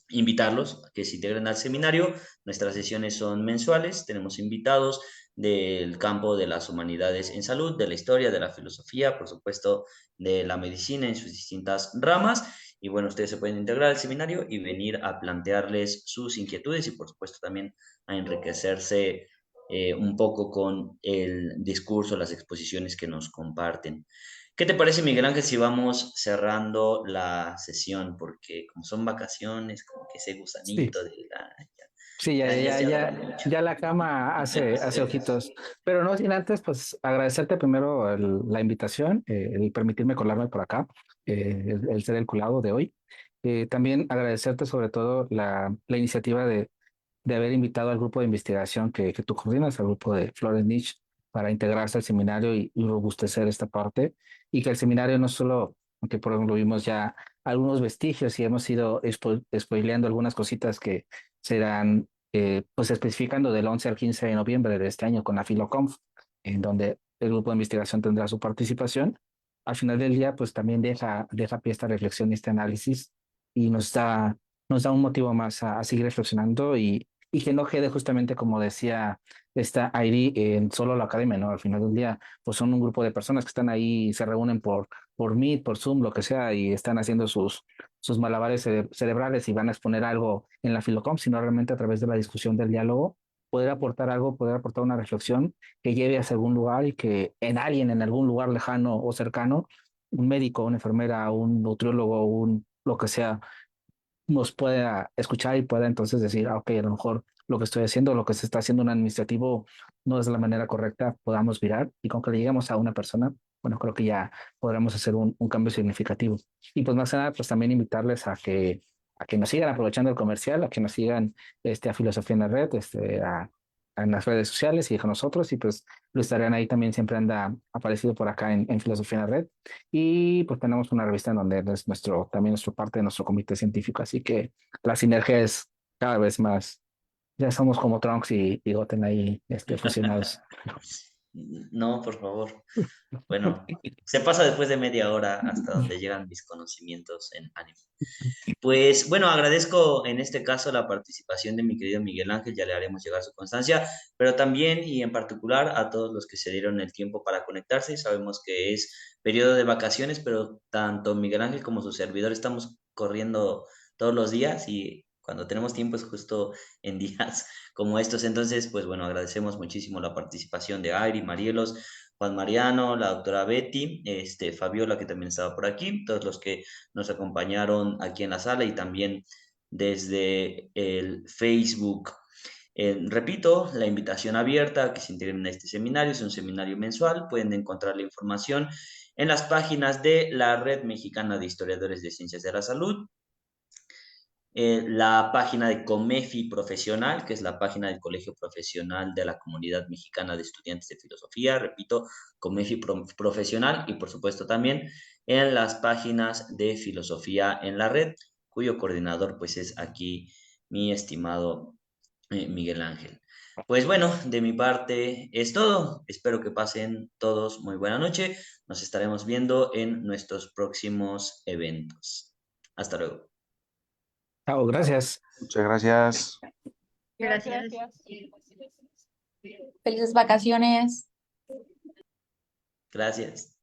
invitarlos a que se integren al seminario. Nuestras sesiones son mensuales, tenemos invitados del campo de las humanidades en salud, de la historia, de la filosofía, por supuesto, de la medicina en sus distintas ramas. Y bueno, ustedes se pueden integrar al seminario y venir a plantearles sus inquietudes y por supuesto también a enriquecerse un poco con el discurso, las exposiciones que nos comparten. ¿Qué te parece, Miguel Ángel, si vamos cerrando la sesión? Porque como son vacaciones, como que ese Sí, gusanito de sí, ya estoy hablando mucho. ya la cama hace ojitos. Pero no sin antes, pues agradecerte primero la invitación, el permitirme colarme por acá, el ser el colado de hoy. También agradecerte sobre todo la iniciativa de haber invitado al grupo de investigación que tú coordinas, al grupo de Florence Niche, para integrarse al seminario y robustecer esta parte. Y que el seminario no solo, aunque por ejemplo vimos ya algunos vestigios y hemos ido spoileando algunas cositas que serán pues especificando del 11 al 15 de noviembre de este año con la Filoconf, en donde el grupo de investigación tendrá su participación. Al final del día, pues también deja pie esta reflexión y este análisis y nos da un motivo más a seguir reflexionando y que no quede justamente como decía esta Airi en solo la academia, ¿no? Al final del día, pues son un grupo de personas que están ahí, se reúnen por Meet, por Zoom, lo que sea, y están haciendo sus malabares cerebrales y van a exponer algo en la Filocom, sino realmente a través de la discusión del diálogo, poder aportar algo, poder aportar una reflexión que lleve hacia algún lugar y que en alguien, en algún lugar lejano o cercano, un médico, una enfermera, un nutriólogo, un lo que sea, nos pueda escuchar y pueda entonces decir, ok, a lo mejor lo que estoy haciendo, lo que se está haciendo en administrativo no es de la manera correcta, podamos virar y con que le lleguemos a una persona, bueno, creo que ya podremos hacer un cambio significativo. Y pues más que nada, pues también invitarles a que nos sigan aprovechando el comercial, a que nos sigan a Filosofía en la Red, en las redes sociales y con nosotros y pues Luis Arián ahí también siempre anda aparecido por acá en Filosofía en la Red y pues tenemos una revista en donde es también nuestro parte de nuestro comité científico, así que la sinergia es cada vez más. Ya somos como Trunks y Goten ahí fusionados. No, por favor. Bueno, se pasa después de media hora hasta donde llegan mis conocimientos en anime. Pues bueno, agradezco en este caso la participación de mi querido Miguel Ángel, ya le haremos llegar su constancia, pero también y en particular a todos los que se dieron el tiempo para conectarse. Sabemos que es periodo de vacaciones, pero tanto Miguel Ángel como su servidor estamos corriendo todos los días y cuando tenemos tiempo es justo en días como estos. Entonces, pues bueno, agradecemos muchísimo la participación de Airi, Marielos, Juan Mariano, la doctora Betty, Fabiola, que también estaba por aquí, todos los que nos acompañaron aquí en la sala y también desde el Facebook. Repito, la invitación abierta a que se integren a este seminario, es un seminario mensual, pueden encontrar la información en las páginas de la Red Mexicana de Historiadores de Ciencias de la Salud, la página de Comefi Profesional, que es la página del Colegio Profesional de la Comunidad Mexicana de Estudiantes de Filosofía, repito, Comefi Profesional, y por supuesto también en las páginas de Filosofía en la Red, cuyo coordinador pues es aquí mi estimado Miguel Ángel. Pues bueno, de mi parte es todo. Espero que pasen todos muy buena noche. Nos estaremos viendo en nuestros próximos eventos. Hasta luego. Chao, gracias. Muchas gracias. Gracias. Felices vacaciones. Gracias.